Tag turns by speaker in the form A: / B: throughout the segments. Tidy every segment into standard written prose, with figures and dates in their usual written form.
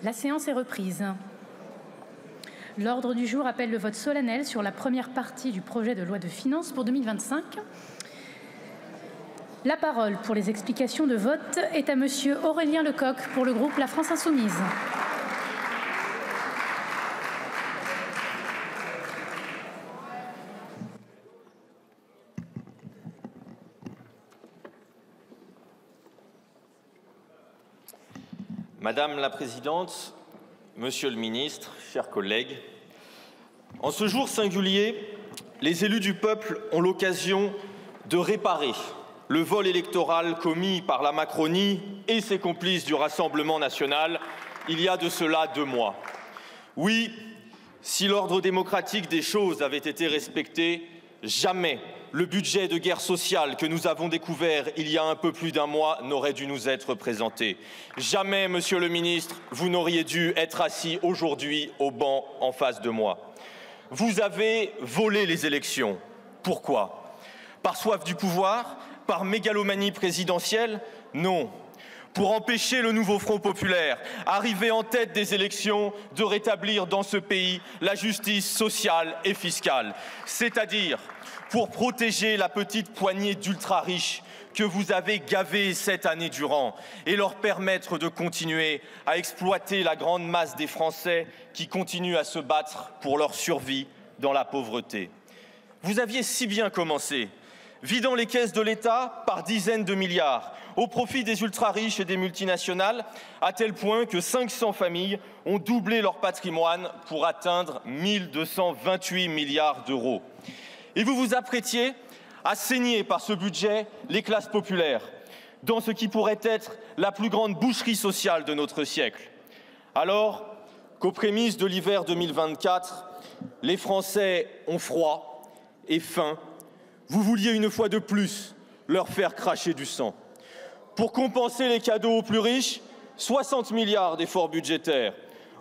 A: La séance est reprise. L'ordre du jour appelle le vote solennel sur la première partie du projet de loi de finances pour 2025. La parole pour les explications de vote est à Monsieur Aurélien Lecoq pour le groupe La France Insoumise.
B: Madame la Présidente, Monsieur le Ministre, chers collègues, en ce jour singulier, les élus du peuple ont l'occasion de réparer le vol électoral commis par la Macronie et ses complices du Rassemblement national il y a de cela 2 mois. Oui, si l'ordre démocratique des choses avait été respecté, jamais le budget de guerre sociale que nous avons découvert il y a un peu plus d'1 mois n'aurait dû nous être présenté. Jamais, Monsieur le Ministre, vous n'auriez dû être assis aujourd'hui au banc en face de moi. Vous avez volé les élections. Pourquoi? Par soif du pouvoir? Par mégalomanie présidentielle? Non. Pour empêcher le nouveau Front populaire, arrivé en tête des élections, de rétablir dans ce pays la justice sociale et fiscale. C'est-à-dire pour protéger la petite poignée d'ultra-riches que vous avez gavés cette année durant et leur permettre de continuer à exploiter la grande masse des Français qui continuent à se battre pour leur survie dans la pauvreté. Vous aviez si bien commencé, vidant les caisses de l'État par dizaines de milliards au profit des ultra-riches et des multinationales, à tel point que 500 familles ont doublé leur patrimoine pour atteindre 1 228 milliards d'euros. Et vous vous apprêtiez à saigner par ce budget les classes populaires, dans ce qui pourrait être la plus grande boucherie sociale de notre siècle. Alors qu'aux prémices de l'hiver 2024, les Français ont froid et faim, vous vouliez une fois de plus leur faire cracher du sang. Pour compenser les cadeaux aux plus riches, 60 milliards d'efforts budgétaires,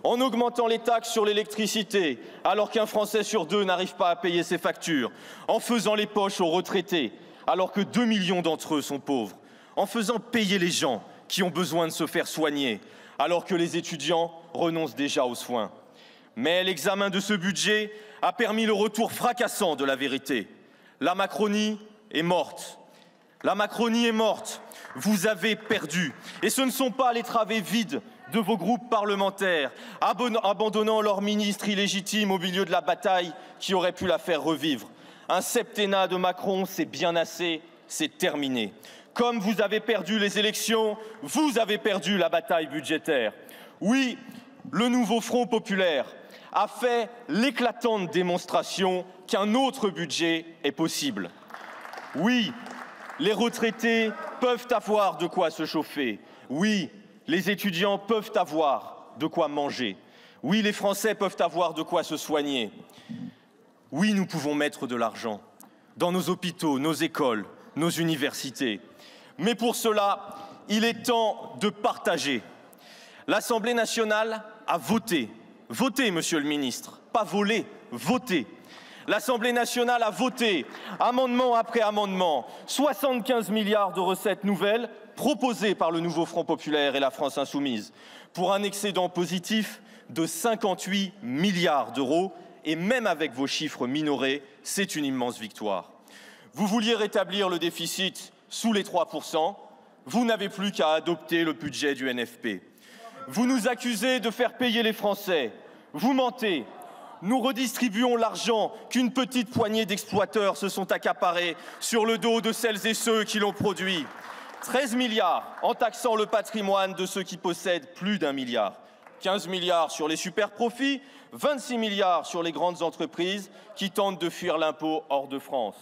B: en augmentant les taxes sur l'électricité, alors qu'un Français sur 2 n'arrive pas à payer ses factures, en faisant les poches aux retraités, alors que 2 millions d'entre eux sont pauvres, en faisant payer les gens qui ont besoin de se faire soigner, alors que les étudiants renoncent déjà aux soins. Mais l'examen de ce budget a permis le retour fracassant de la vérité. La Macronie est morte. La Macronie est morte. Vous avez perdu. Et ce ne sont pas les travées vides de vos groupes parlementaires, abandonnant leurs ministres illégitimes au milieu de la bataille qui aurait pu la faire revivre. Un septennat de Macron, c'est bien assez, c'est terminé. Comme vous avez perdu les élections, vous avez perdu la bataille budgétaire. Oui, le nouveau Front populaire a fait l'éclatante démonstration qu'un autre budget est possible. Oui, les retraités peuvent avoir de quoi se chauffer. Oui, les étudiants peuvent avoir de quoi manger. Oui, les Français peuvent avoir de quoi se soigner. Oui, nous pouvons mettre de l'argent dans nos hôpitaux, nos écoles, nos universités. Mais pour cela, il est temps de partager. L'Assemblée nationale a voté. Voté, Monsieur le Ministre, pas volé, voté. L'Assemblée nationale a voté, amendement après amendement, 75 milliards de recettes nouvelles proposées par le nouveau Front populaire et la France insoumise, pour un excédent positif de 58 milliards d'euros. Et même avec vos chiffres minorés, c'est une immense victoire. Vous vouliez rétablir le déficit sous les 3%, vous n'avez plus qu'à adopter le budget du NFP. Vous nous accusez de faire payer les Français, vous mentez. Nous redistribuons l'argent qu'une petite poignée d'exploiteurs se sont accaparés sur le dos de celles et ceux qui l'ont produit. 13 milliards en taxant le patrimoine de ceux qui possèdent plus d'1 milliard. 15 milliards sur les super-profits, 26 milliards sur les grandes entreprises qui tentent de fuir l'impôt hors de France.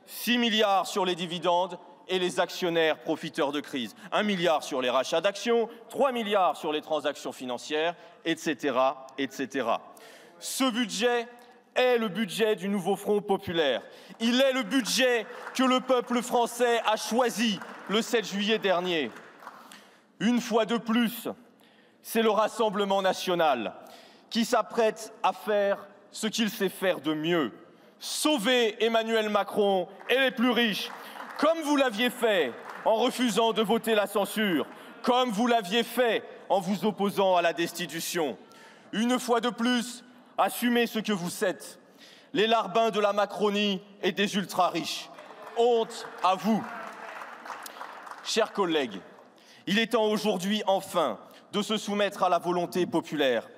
B: 6 milliards sur les dividendes et les actionnaires profiteurs de crise. 1 milliard sur les rachats d'actions, 3 milliards sur les transactions financières, etc., etc. Ce budget est le budget du nouveau Front populaire. Il est le budget que le peuple français a choisi le 7 juillet dernier. Une fois de plus, c'est le Rassemblement national qui s'apprête à faire ce qu'il sait faire de mieux. Sauver Emmanuel Macron et les plus riches, comme vous l'aviez fait en refusant de voter la censure, comme vous l'aviez fait en vous opposant à la destitution. Une fois de plus, assumez ce que vous êtes, les larbins de la Macronie et des ultra-riches. Honte à vous. Chers collègues, il est temps aujourd'hui, enfin, de se soumettre à la volonté populaire,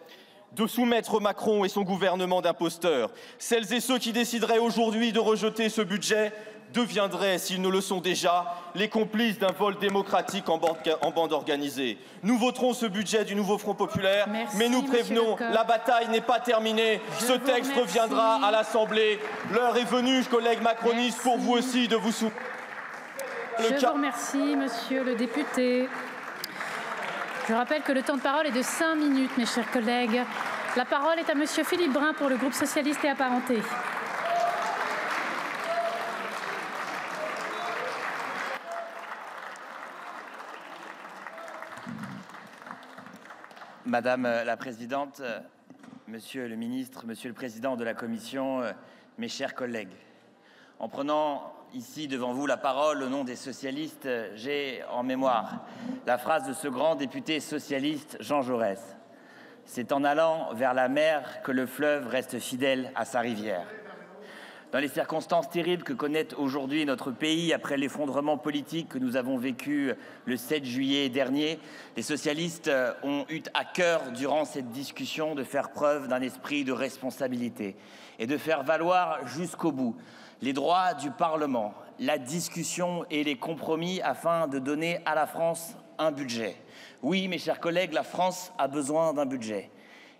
B: de soumettre Macron et son gouvernement d'imposteurs. Celles et ceux qui décideraient aujourd'hui de rejeter ce budget deviendraient, s'ils ne le sont déjà, les complices d'un vol démocratique en bande organisée. Nous voterons ce budget du nouveau Front populaire, mais nous prévenons, la bataille n'est pas terminée. Ce texte reviendra à l'Assemblée. L'heure est venue, collègues macronistes, pour vous aussi de vous soumettre.
A: Je vous remercie, monsieur le député. Je rappelle que le temps de parole est de 5 minutes, mes chers collègues. La parole est à monsieur Philippe Brun pour le groupe socialiste et apparenté.
C: Madame la Présidente, Monsieur le Ministre, Monsieur le Président de la Commission, mes chers collègues, en prenant ici devant vous la parole au nom des socialistes, j'ai en mémoire la phrase de ce grand député socialiste Jean Jaurès. C'est en allant vers la mer que le fleuve reste fidèle à sa rivière. Dans les circonstances terribles que connaît aujourd'hui notre pays, après l'effondrement politique que nous avons vécu le 7 juillet dernier, les socialistes ont eu à cœur, durant cette discussion, de faire preuve d'un esprit de responsabilité et de faire valoir jusqu'au bout les droits du Parlement, la discussion et les compromis afin de donner à la France un budget. Oui, mes chers collègues, la France a besoin d'un budget.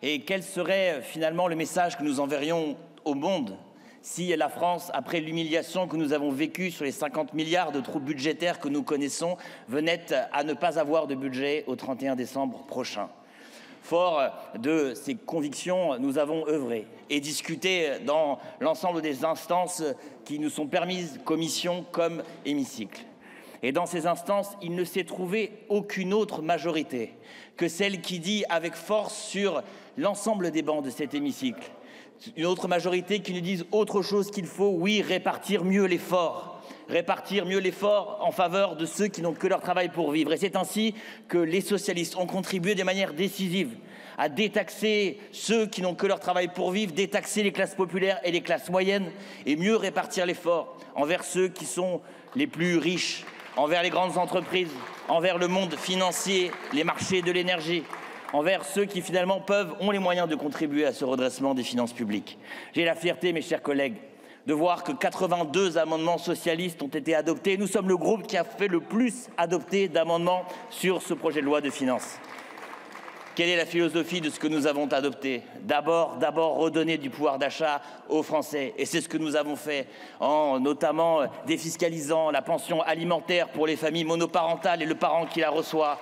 C: Et quel serait finalement le message que nous enverrions au monde si la France, après l'humiliation que nous avons vécue sur les 50 milliards de trous budgétaires que nous connaissons, venait à ne pas avoir de budget au 31 décembre prochain? Fort de ces convictions, nous avons œuvré et discuté dans l'ensemble des instances qui nous sont permises, commission comme hémicycle. Et dans ces instances, il ne s'est trouvé aucune autre majorité que celle qui dit avec force sur l'ensemble des bancs de cet hémicycle, une autre majorité qui nous dise autre chose qu'il faut, oui, répartir mieux l'effort en faveur de ceux qui n'ont que leur travail pour vivre. Et c'est ainsi que les socialistes ont contribué de manière décisive à détaxer ceux qui n'ont que leur travail pour vivre, détaxer les classes populaires et les classes moyennes et mieux répartir l'effort envers ceux qui sont les plus riches, envers les grandes entreprises, envers le monde financier, les marchés de l'énergie, envers ceux qui finalement ont les moyens de contribuer à ce redressement des finances publiques. J'ai la fierté, mes chers collègues, de voir que 82 amendements socialistes ont été adoptés. Nous sommes le groupe qui a fait le plus adopter d'amendements sur ce projet de loi de finances. Quelle est la philosophie de ce que nous avons adopté? D'abord redonner du pouvoir d'achat aux Français. Et c'est ce que nous avons fait en notamment défiscalisant la pension alimentaire pour les familles monoparentales et le parent qui la reçoit,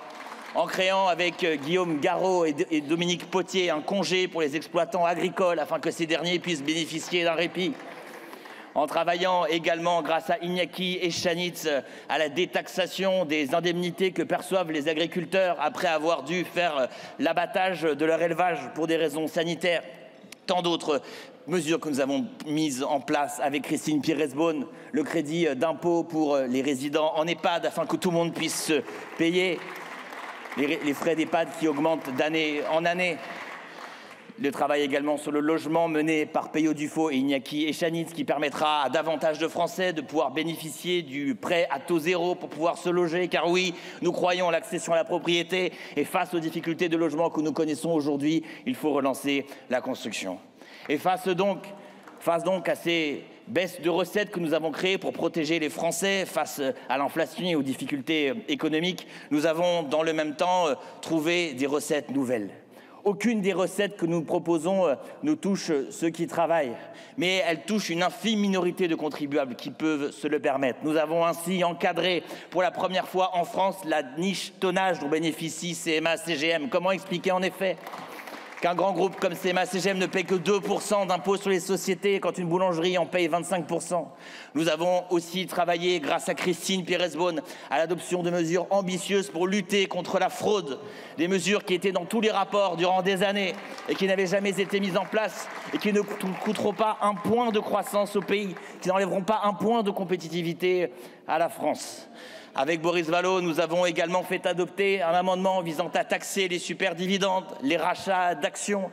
C: en créant avec Guillaume Garot et Dominique Potier un congé pour les exploitants agricoles afin que ces derniers puissent bénéficier d'un répit, en travaillant également, grâce à Iñaki Eschanitz, à la détaxation des indemnités que perçoivent les agriculteurs après avoir dû faire l'abattage de leur élevage pour des raisons sanitaires. Tant d'autres mesures que nous avons mises en place avec Christine Pires-Beaune, le crédit d'impôt pour les résidents en EHPAD afin que tout le monde puisse se payer les frais d'EHPAD qui augmentent d'année en année. Le travail également sur le logement mené par Peyo Dufaux et Iñaki Eschanitz qui permettra à davantage de Français de pouvoir bénéficier du prêt à taux zéro pour pouvoir se loger. Car oui, nous croyons à l'accession à la propriété et face aux difficultés de logement que nous connaissons aujourd'hui, il faut relancer la construction. Et face donc à ces baisses de recettes que nous avons créées pour protéger les Français face à l'inflation et aux difficultés économiques, nous avons dans le même temps trouvé des recettes nouvelles. Aucune des recettes que nous proposons ne touche ceux qui travaillent, mais elle touche une infime minorité de contribuables qui peuvent se le permettre. Nous avons ainsi encadré pour la première fois en France la niche tonnage dont bénéficie CMA-CGM. Comment expliquer en effet qu'un grand groupe comme CMA-CGM ne paie que 2% d'impôt sur les sociétés quand une boulangerie en paye 25%. Nous avons aussi travaillé, grâce à Christine Pires-Beaune, à l'adoption de mesures ambitieuses pour lutter contre la fraude. Des mesures qui étaient dans tous les rapports durant des années et qui n'avaient jamais été mises en place et qui ne coûteront pas un point de croissance au pays, qui n'enlèveront pas un point de compétitivité à la France. Avec Boris Vallaud, nous avons également fait adopter un amendement visant à taxer les superdividendes, les rachats d'actions.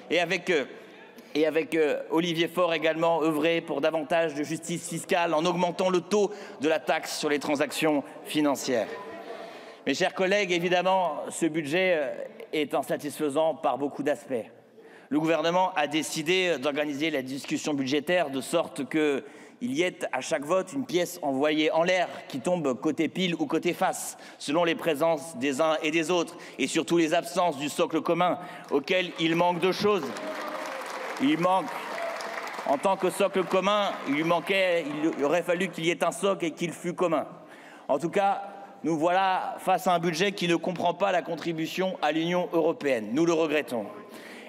C: Et avec Olivier Faure également œuvré pour davantage de justice fiscale en augmentant le taux de la taxe sur les transactions financières. Mes chers collègues, évidemment, ce budget est insatisfaisant par beaucoup d'aspects. Le gouvernement a décidé d'organiser la discussion budgétaire de sorte qu'il y ait à chaque vote une pièce envoyée en l'air qui tombe côté pile ou côté face, selon les présences des uns et des autres, et surtout les absences du socle commun, auquel il manque deux choses. Il manque, en tant que socle commun, il aurait fallu qu'il y ait un socle et qu'il fût commun. En tout cas, nous voilà face à un budget qui ne comprend pas la contribution à l'Union européenne. Nous le regrettons.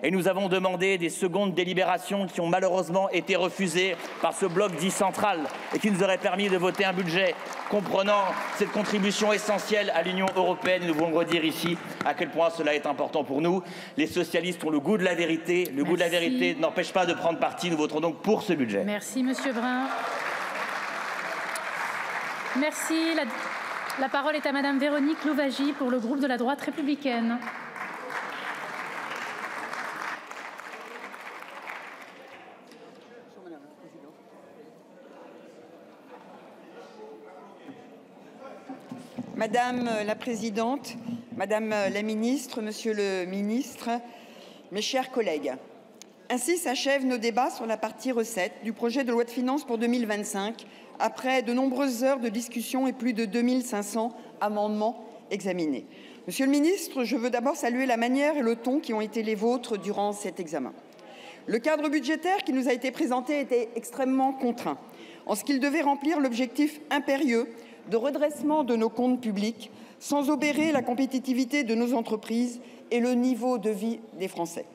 C: Et nous avons demandé des secondes délibérations qui ont malheureusement été refusées par ce bloc dit central et qui nous auraient permis de voter un budget comprenant cette contribution essentielle à l'Union européenne. Nous voulons redire ici à quel point cela est important pour nous. Les socialistes ont le goût de la vérité. Le goût de la vérité n'empêche pas de prendre parti. Nous voterons donc pour ce budget.
A: Merci, Monsieur Brun. Merci. La parole est à Madame Véronique Louwagie pour le groupe de la droite républicaine.
D: Madame la Présidente, Madame la Ministre, Monsieur le Ministre, mes chers collègues, ainsi s'achèvent nos débats sur la partie recettes du projet de loi de finances pour 2025, après de nombreuses heures de discussion et plus de 2500 amendements examinés. Monsieur le Ministre, je veux d'abord saluer la manière et le ton qui ont été les vôtres durant cet examen. Le cadre budgétaire qui nous a été présenté était extrêmement contraint, en ce qu'il devait remplir l'objectif impérieux de redressement de nos comptes publics sans obérer la compétitivité de nos entreprises et le niveau de vie des Français.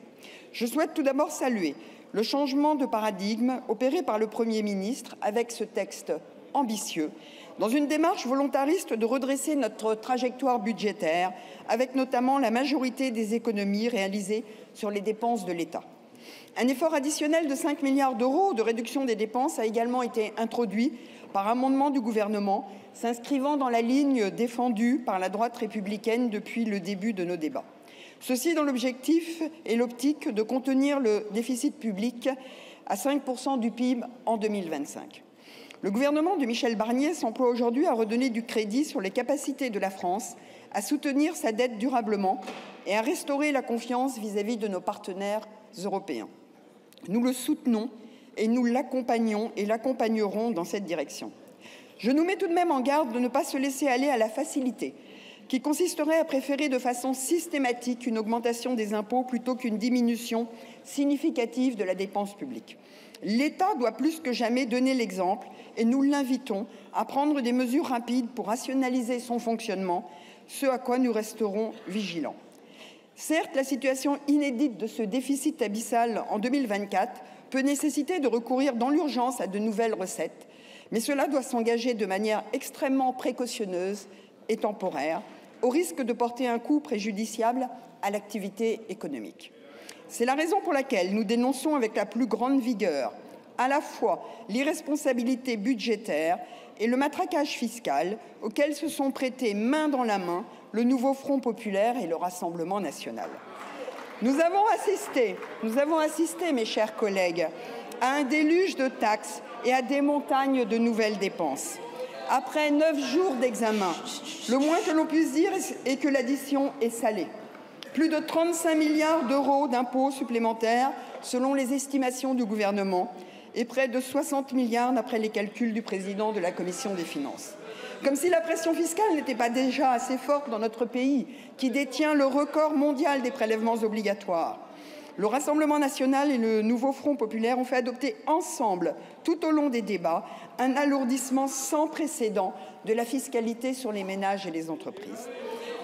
D: Je souhaite tout d'abord saluer le changement de paradigme opéré par le Premier ministre avec ce texte ambitieux, dans une démarche volontariste de redresser notre trajectoire budgétaire, avec notamment la majorité des économies réalisées sur les dépenses de l'État. Un effort additionnel de 5 milliards d'euros de réduction des dépenses a également été introduit par amendement du gouvernement, s'inscrivant dans la ligne défendue par la droite républicaine depuis le début de nos débats. Ceci dans l'objectif et l'optique de contenir le déficit public à 5% du PIB en 2025. Le gouvernement de Michel Barnier s'emploie aujourd'hui à redonner du crédit sur les capacités de la France à soutenir sa dette durablement et à restaurer la confiance vis-à-vis de nos partenaires européens. Nous le soutenons et nous l'accompagnons et l'accompagnerons dans cette direction. Je nous mets tout de même en garde de ne pas se laisser aller à la facilité, qui consisterait à préférer de façon systématique une augmentation des impôts plutôt qu'une diminution significative de la dépense publique. L'État doit plus que jamais donner l'exemple et nous l'invitons à prendre des mesures rapides pour rationaliser son fonctionnement, ce à quoi nous resterons vigilants. Certes, la situation inédite de ce déficit abyssal en 2024 peut nécessiter de recourir dans l'urgence à de nouvelles recettes, mais cela doit s'engager de manière extrêmement précautionneuse et temporaire, au risque de porter un coup préjudiciable à l'activité économique. C'est la raison pour laquelle nous dénonçons avec la plus grande vigueur à la fois l'irresponsabilité budgétaire et le matraquage fiscal auquel se sont prêtés main dans la main le nouveau Front populaire et le Rassemblement national. Nous avons assisté, mes chers collègues, à un déluge de taxes et à des montagnes de nouvelles dépenses. Après 9 jours d'examen, le moins que l'on puisse dire est que l'addition est salée. Plus de 35 milliards d'euros d'impôts supplémentaires selon les estimations du gouvernement et près de 60 milliards d'après les calculs du président de la Commission des finances. Comme si la pression fiscale n'était pas déjà assez forte dans notre pays, qui détient le record mondial des prélèvements obligatoires. Le Rassemblement national et le nouveau Front populaire ont fait adopter ensemble, tout au long des débats, un alourdissement sans précédent de la fiscalité sur les ménages et les entreprises.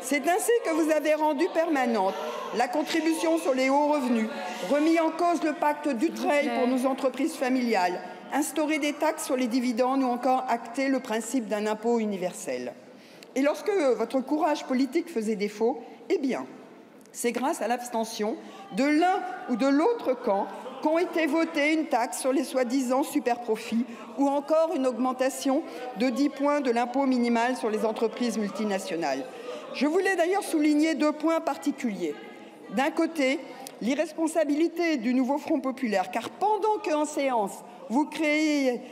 D: C'est ainsi que vous avez rendu permanente la contribution sur les hauts revenus, remis en cause le pacte Dutreil pour nos entreprises familiales, instauré des taxes sur les dividendes ou encore acté le principe d'un impôt universel. Et lorsque votre courage politique faisait défaut, eh bien, c'est grâce à l'abstention de l'un ou de l'autre camp qu'ont été votés une taxe sur les soi-disant superprofits ou encore une augmentation de 10 points de l'impôt minimal sur les entreprises multinationales. Je voulais d'ailleurs souligner 2 points particuliers. D'un côté, l'irresponsabilité du nouveau Front populaire, car pendant qu'en séance, vous créiez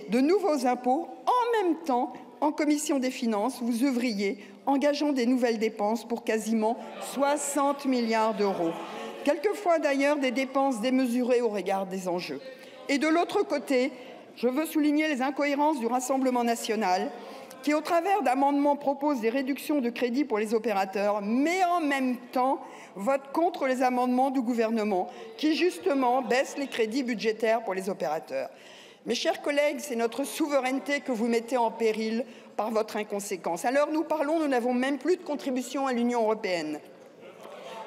D: de nouveaux impôts, en même temps, en commission des finances, vous œuvriez, engageant des nouvelles dépenses pour quasiment 60 milliards d'euros. Quelquefois d'ailleurs des dépenses démesurées au regard des enjeux. Et de l'autre côté, je veux souligner les incohérences du Rassemblement national, qui, au travers d'amendements, propose des réductions de crédits pour les opérateurs, mais en même temps vote contre les amendements du gouvernement, qui justement baissent les crédits budgétaires pour les opérateurs. Mes chers collègues, c'est notre souveraineté que vous mettez en péril par votre inconséquence. À l'heure où nous parlons, nous n'avons même plus de contribution à l'Union européenne.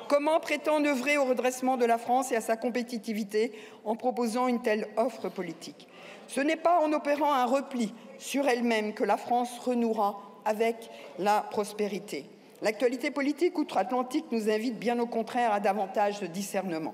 D: Comment prétendre œuvrer au redressement de la France et à sa compétitivité en proposant une telle offre politique? Ce n'est pas en opérant un repli sur elle-même que la France renouera avec la prospérité. L'actualité politique outre-Atlantique nous invite bien au contraire à davantage de discernement.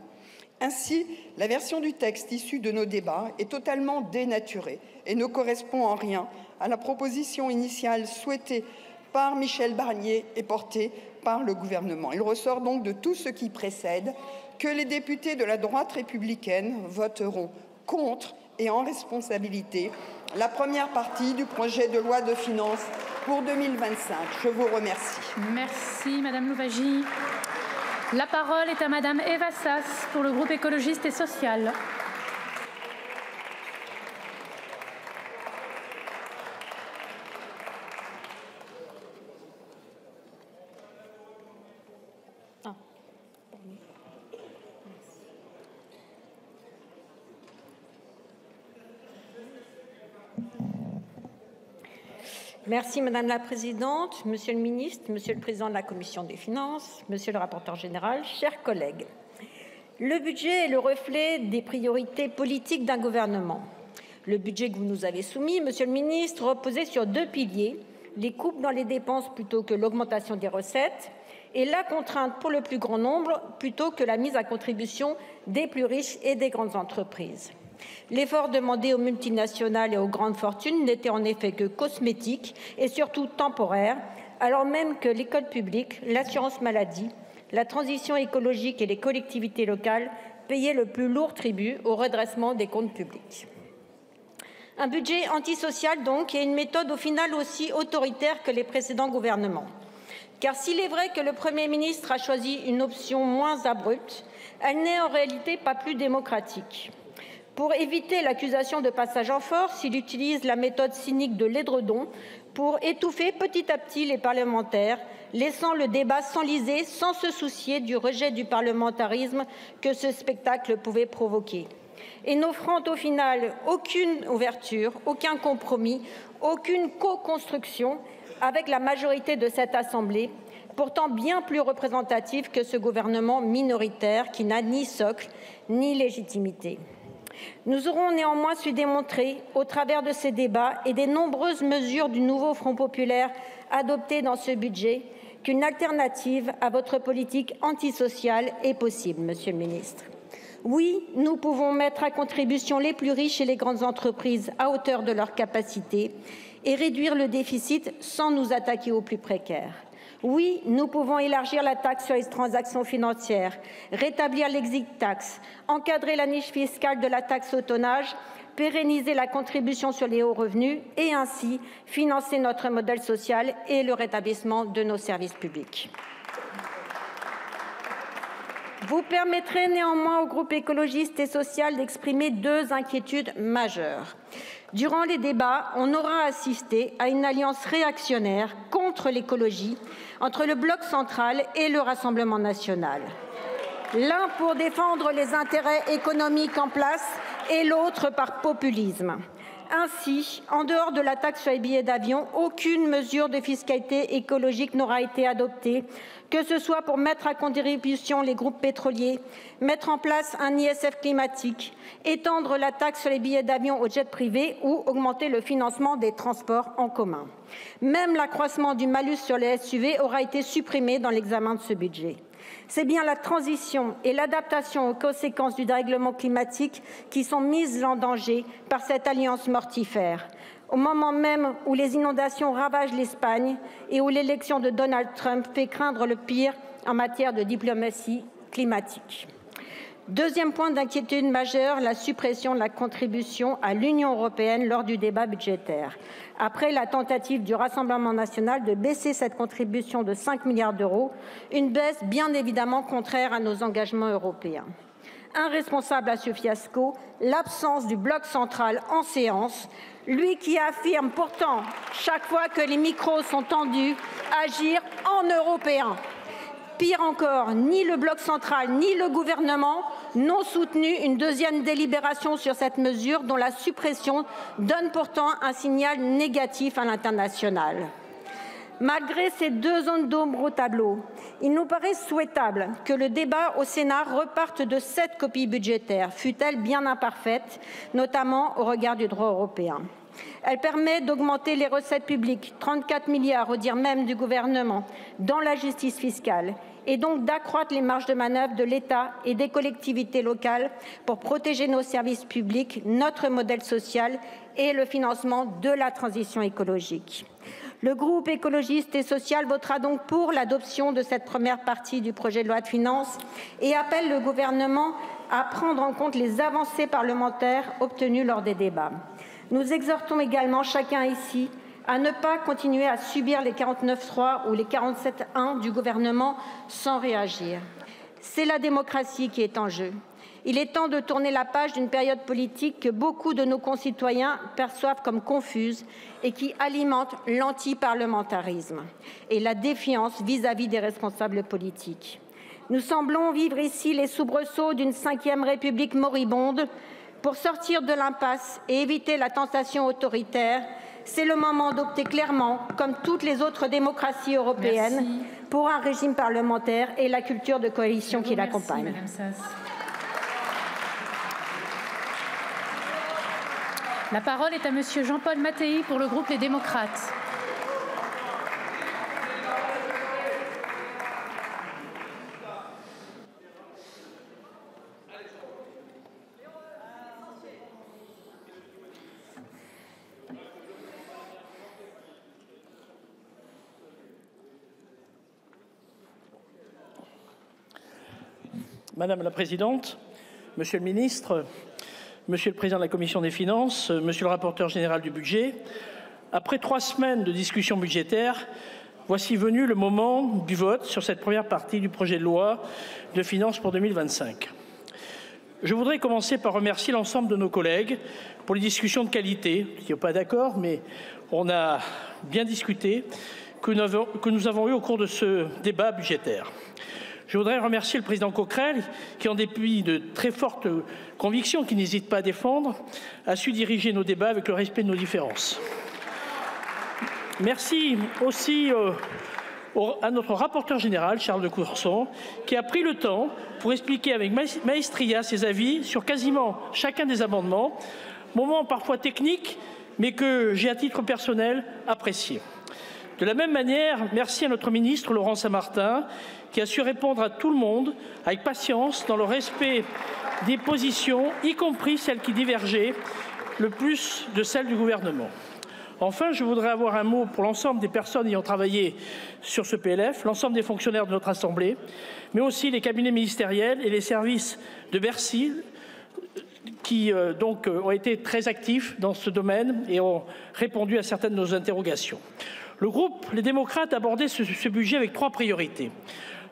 D: Ainsi, la version du texte issue de nos débats est totalement dénaturée et ne correspond en rien à la proposition initiale souhaitée par Michel Barnier et portée par le gouvernement. Il ressort donc de tout ce qui précède que les députés de la droite républicaine voteront contre et en responsabilité la première partie du projet de loi de finances pour 2025. Je vous remercie.
A: Merci Madame Louwagie. La parole est à Madame Eva Sas pour le groupe écologiste et social.
E: Merci Madame la Présidente, Monsieur le Ministre, Monsieur le Président de la Commission des Finances, Monsieur le Rapporteur général, chers collègues. Le budget est le reflet des priorités politiques d'un gouvernement. Le budget que vous nous avez soumis, Monsieur le Ministre, reposait sur 2 piliers, les coupes dans les dépenses plutôt que l'augmentation des recettes et la contrainte pour le plus grand nombre plutôt que la mise à contribution des plus riches et des grandes entreprises. L'effort demandé aux multinationales et aux grandes fortunes n'était en effet que cosmétique et surtout temporaire, alors même que l'école publique, l'assurance maladie, la transition écologique et les collectivités locales payaient le plus lourd tribut au redressement des comptes publics. Un budget antisocial donc et une méthode au final aussi autoritaire que les précédents gouvernements. Car s'il est vrai que le Premier ministre a choisi une option moins abrupte, elle n'est en réalité pas plus démocratique. Pour éviter l'accusation de passage en force, il utilise la méthode cynique de l'édredon pour étouffer petit à petit les parlementaires, laissant le débat s'enliser sans se soucier du rejet du parlementarisme que ce spectacle pouvait provoquer. Et n'offrant au final aucune ouverture, aucun compromis, aucune co-construction avec la majorité de cette Assemblée, pourtant bien plus représentative que ce gouvernement minoritaire qui n'a ni socle ni légitimité. Nous aurons néanmoins su démontrer, au travers de ces débats et des nombreuses mesures du nouveau Front populaire adoptées dans ce budget, qu'une alternative à votre politique antisociale est possible, Monsieur le Ministre. Oui, nous pouvons mettre à contribution les plus riches et les grandes entreprises à hauteur de leurs capacités et réduire le déficit sans nous attaquer aux plus précaires. Oui, nous pouvons élargir la taxe sur les transactions financières, rétablir l'exit tax, encadrer la niche fiscale de la taxe au tonnage, pérenniser la contribution sur les hauts revenus et ainsi financer notre modèle social et le rétablissement de nos services publics. Vous permettrez néanmoins au groupe écologiste et social d'exprimer 2 inquiétudes majeures. Durant les débats, on aura assisté à une alliance réactionnaire contre l'écologie entre le bloc central et le Rassemblement national. L'un pour défendre les intérêts économiques en place et l'autre par populisme. Ainsi, en dehors de la taxe sur les billets d'avion, aucune mesure de fiscalité écologique n'aura été adoptée, que ce soit pour mettre à contribution les groupes pétroliers, mettre en place un ISF climatique, étendre la taxe sur les billets d'avion aux jets privés ou augmenter le financement des transports en commun. Même l'accroissement du malus sur les SUV aura été supprimé dans l'examen de ce budget. C'est bien la transition et l'adaptation aux conséquences du dérèglement climatique qui sont mises en danger par cette alliance mortifère, au moment même où les inondations ravagent l'Espagne et où l'élection de Donald Trump fait craindre le pire en matière de diplomatie climatique. Deuxième point d'inquiétude majeure, la suppression de la contribution à l'Union européenne lors du débat budgétaire. Après la tentative du Rassemblement national de baisser cette contribution de 5 milliards d'euros, une baisse bien évidemment contraire à nos engagements européens. Irresponsable à ce fiasco, l'absence du bloc central en séance, lui qui affirme pourtant, chaque fois que les micros sont tendus, agir en européen. Pire encore, ni le bloc central ni le gouvernement n'ont soutenu une deuxième délibération sur cette mesure dont la suppression donne pourtant un signal négatif à l'international. Malgré ces deux zones d'ombre au tableau, il nous paraît souhaitable que le débat au Sénat reparte de cette copie budgétaire, fût-elle bien imparfaite, notamment au regard du droit européen. Elle permet d'augmenter les recettes publiques, 34 milliards au dire même du gouvernement, dans la justice fiscale, et donc d'accroître les marges de manœuvre de l'État et des collectivités locales pour protéger nos services publics, notre modèle social et le financement de la transition écologique. Le groupe écologiste et social votera donc pour l'adoption de cette première partie du projet de loi de finances et appelle le gouvernement à prendre en compte les avancées parlementaires obtenues lors des débats. Nous exhortons également chacun ici à ne pas continuer à subir les 49.3 ou les 47.1 du gouvernement sans réagir. C'est la démocratie qui est en jeu. Il est temps de tourner la page d'une période politique que beaucoup de nos concitoyens perçoivent comme confuse et qui alimente l'antiparlementarisme et la défiance vis-à-vis des responsables politiques. Nous semblons vivre ici les soubresauts d'une 5e République moribonde. Pour sortir de l'impasse et éviter la tentation autoritaire, c'est le moment d'opter clairement, comme toutes les autres démocraties européennes, pour un régime parlementaire et la culture de coalition qui l'accompagne.
A: La parole est à Monsieur Jean-Paul Mattei pour le groupe Les Démocrates.
F: Madame la Présidente, Monsieur le Ministre, Monsieur le Président de la Commission des Finances, Monsieur le rapporteur général du budget, après 3 semaines de discussion budgétaire, voici venu le moment du vote sur cette première partie du projet de loi de finances pour 2025. Je voudrais commencer par remercier l'ensemble de nos collègues pour les discussions de qualité. Il n'y a pas d'accord, mais on a bien discuté, que nous avons eu au cours de ce débat budgétaire. Je voudrais remercier le président Coquerel qui, en dépit de très fortes convictions qu'il n'hésite pas à défendre, a su diriger nos débats avec le respect de nos différences. Merci aussi à notre rapporteur général, Charles de Courson, qui a pris le temps pour expliquer avec maestria ses avis sur quasiment chacun des amendements, moment parfois technique, mais que j'ai à titre personnel apprécié. De la même manière, merci à notre ministre Laurent Saint-Martin, qui a su répondre à tout le monde avec patience, dans le respect des positions, y compris celles qui divergeaient le plus de celles du gouvernement. Enfin, je voudrais avoir un mot pour l'ensemble des personnes ayant travaillé sur ce PLF, l'ensemble des fonctionnaires de notre Assemblée, mais aussi les cabinets ministériels et les services de Bercy qui ont été très actifs dans ce domaine et ont répondu à certaines de nos interrogations. Le groupe Les Démocrates a abordé ce budget avec 3 priorités.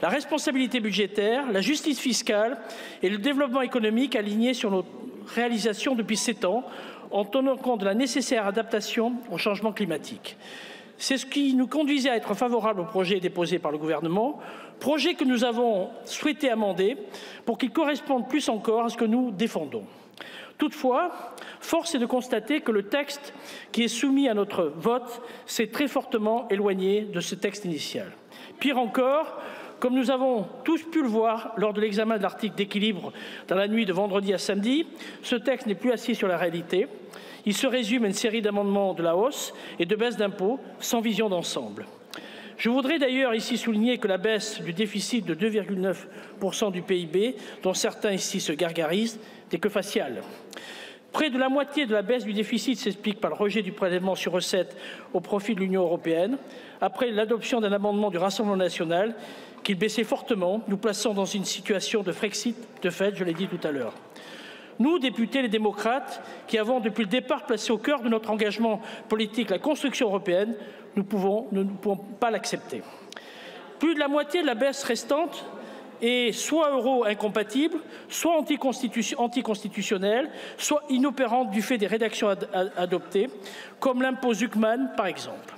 F: La responsabilité budgétaire, la justice fiscale et le développement économique alignés sur nos réalisations depuis 7 ans, en tenant compte de la nécessaire adaptation au changement climatique. C'est ce qui nous conduisait à être favorables au projet déposé par le gouvernement, projet que nous avons souhaité amender pour qu'il corresponde plus encore à ce que nous défendons. Toutefois, force est de constater que le texte qui est soumis à notre vote s'est très fortement éloigné de ce texte initial. Pire encore, comme nous avons tous pu le voir lors de l'examen de l'article d'équilibre dans la nuit de vendredi à samedi, ce texte n'est plus assis sur la réalité. Il se résume à une série d'amendements de la hausse et de baisse d'impôts sans vision d'ensemble. Je voudrais d'ailleurs ici souligner que la baisse du déficit de 2,9% du PIB, dont certains ici se gargarisent, n'est que faciale. Près de la moitié de la baisse du déficit s'explique par le rejet du prélèvement sur recettes au profit de l'Union européenne, après l'adoption d'un amendement du Rassemblement national qu'il baissait fortement, nous plaçant dans une situation de Frexit de fait, je l'ai dit tout à l'heure. Nous, députés, les démocrates, qui avons depuis le départ placé au cœur de notre engagement politique la construction européenne, nous ne pouvons pas l'accepter. Plus de la moitié de la baisse restante est soit euro-incompatible, soit anticonstitutionnelle, soit inopérante du fait des rédactions adoptées, comme l'impôt Zuckman, par exemple.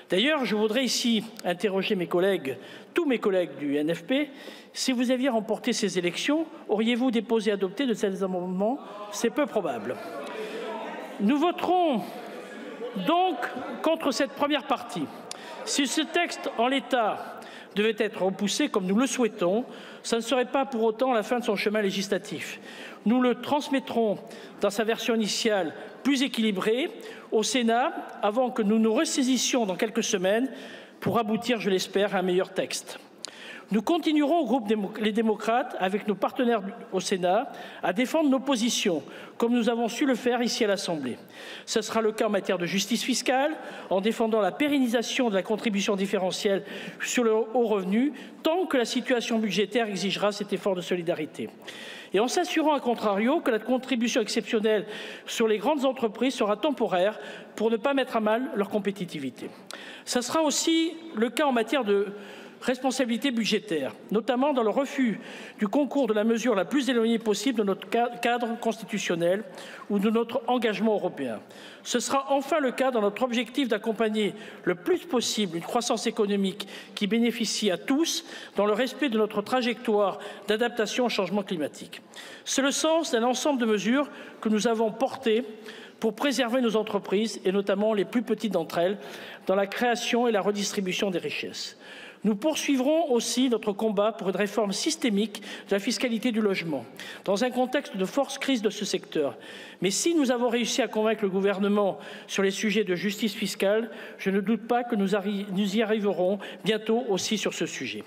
F: D'ailleurs, je voudrais ici interroger tous mes collègues du NFP. Si vous aviez remporté ces élections, auriez-vous déposé et adopté de tels amendements? C'est peu probable. Nous voterons donc contre cette première partie. Si ce texte, en l'état, devait être repoussé comme nous le souhaitons, ça ne serait pas pour autant la fin de son chemin législatif. Nous le transmettrons dans sa version initiale plus équilibrée au Sénat avant que nous nous ressaisissions dans quelques semaines pour aboutir, je l'espère, à un meilleur texte. Nous continuerons au groupe Les Démocrates, avec nos partenaires au Sénat, à défendre nos positions, comme nous avons su le faire ici à l'Assemblée. Ce sera le cas en matière de justice fiscale, en défendant la pérennisation de la contribution différentielle sur le haut revenu, tant que la situation budgétaire exigera cet effort de solidarité. Et en s'assurant, à contrario, que la contribution exceptionnelle sur les grandes entreprises sera temporaire pour ne pas mettre à mal leur compétitivité. Ce sera aussi le cas en matière de responsabilité budgétaire, notamment dans le refus du concours de la mesure la plus éloignée possible de notre cadre constitutionnel ou de notre engagement européen. Ce sera enfin le cas dans notre objectif d'accompagner le plus possible une croissance économique qui bénéficie à tous dans le respect de notre trajectoire d'adaptation au changement climatique. C'est le sens d'un ensemble de mesures que nous avons portées pour préserver nos entreprises, et notamment les plus petites d'entre elles, dans la création et la redistribution des richesses. Nous poursuivrons aussi notre combat pour une réforme systémique de la fiscalité du logement, dans un contexte de forte crise de ce secteur. Mais si nous avons réussi à convaincre le gouvernement sur les sujets de justice fiscale, je ne doute pas que nous y arriverons bientôt aussi sur ce sujet.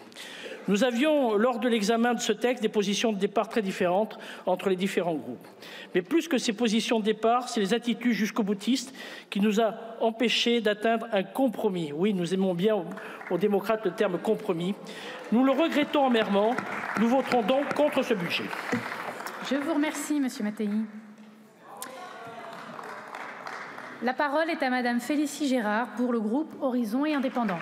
F: Nous avions, lors de l'examen de ce texte, des positions de départ très différentes entre les différents groupes. Mais plus que ces positions de départ, c'est les attitudes jusqu'au-boutistes qui nous ont empêchés d'atteindre un compromis. Oui, nous aimons bien aux démocrates le terme compromis. Nous le regrettons amèrement. Nous voterons donc contre ce budget.
A: Je vous remercie, Monsieur Mattei. La parole est à Madame Félicie Gérard pour le groupe Horizon et Indépendants.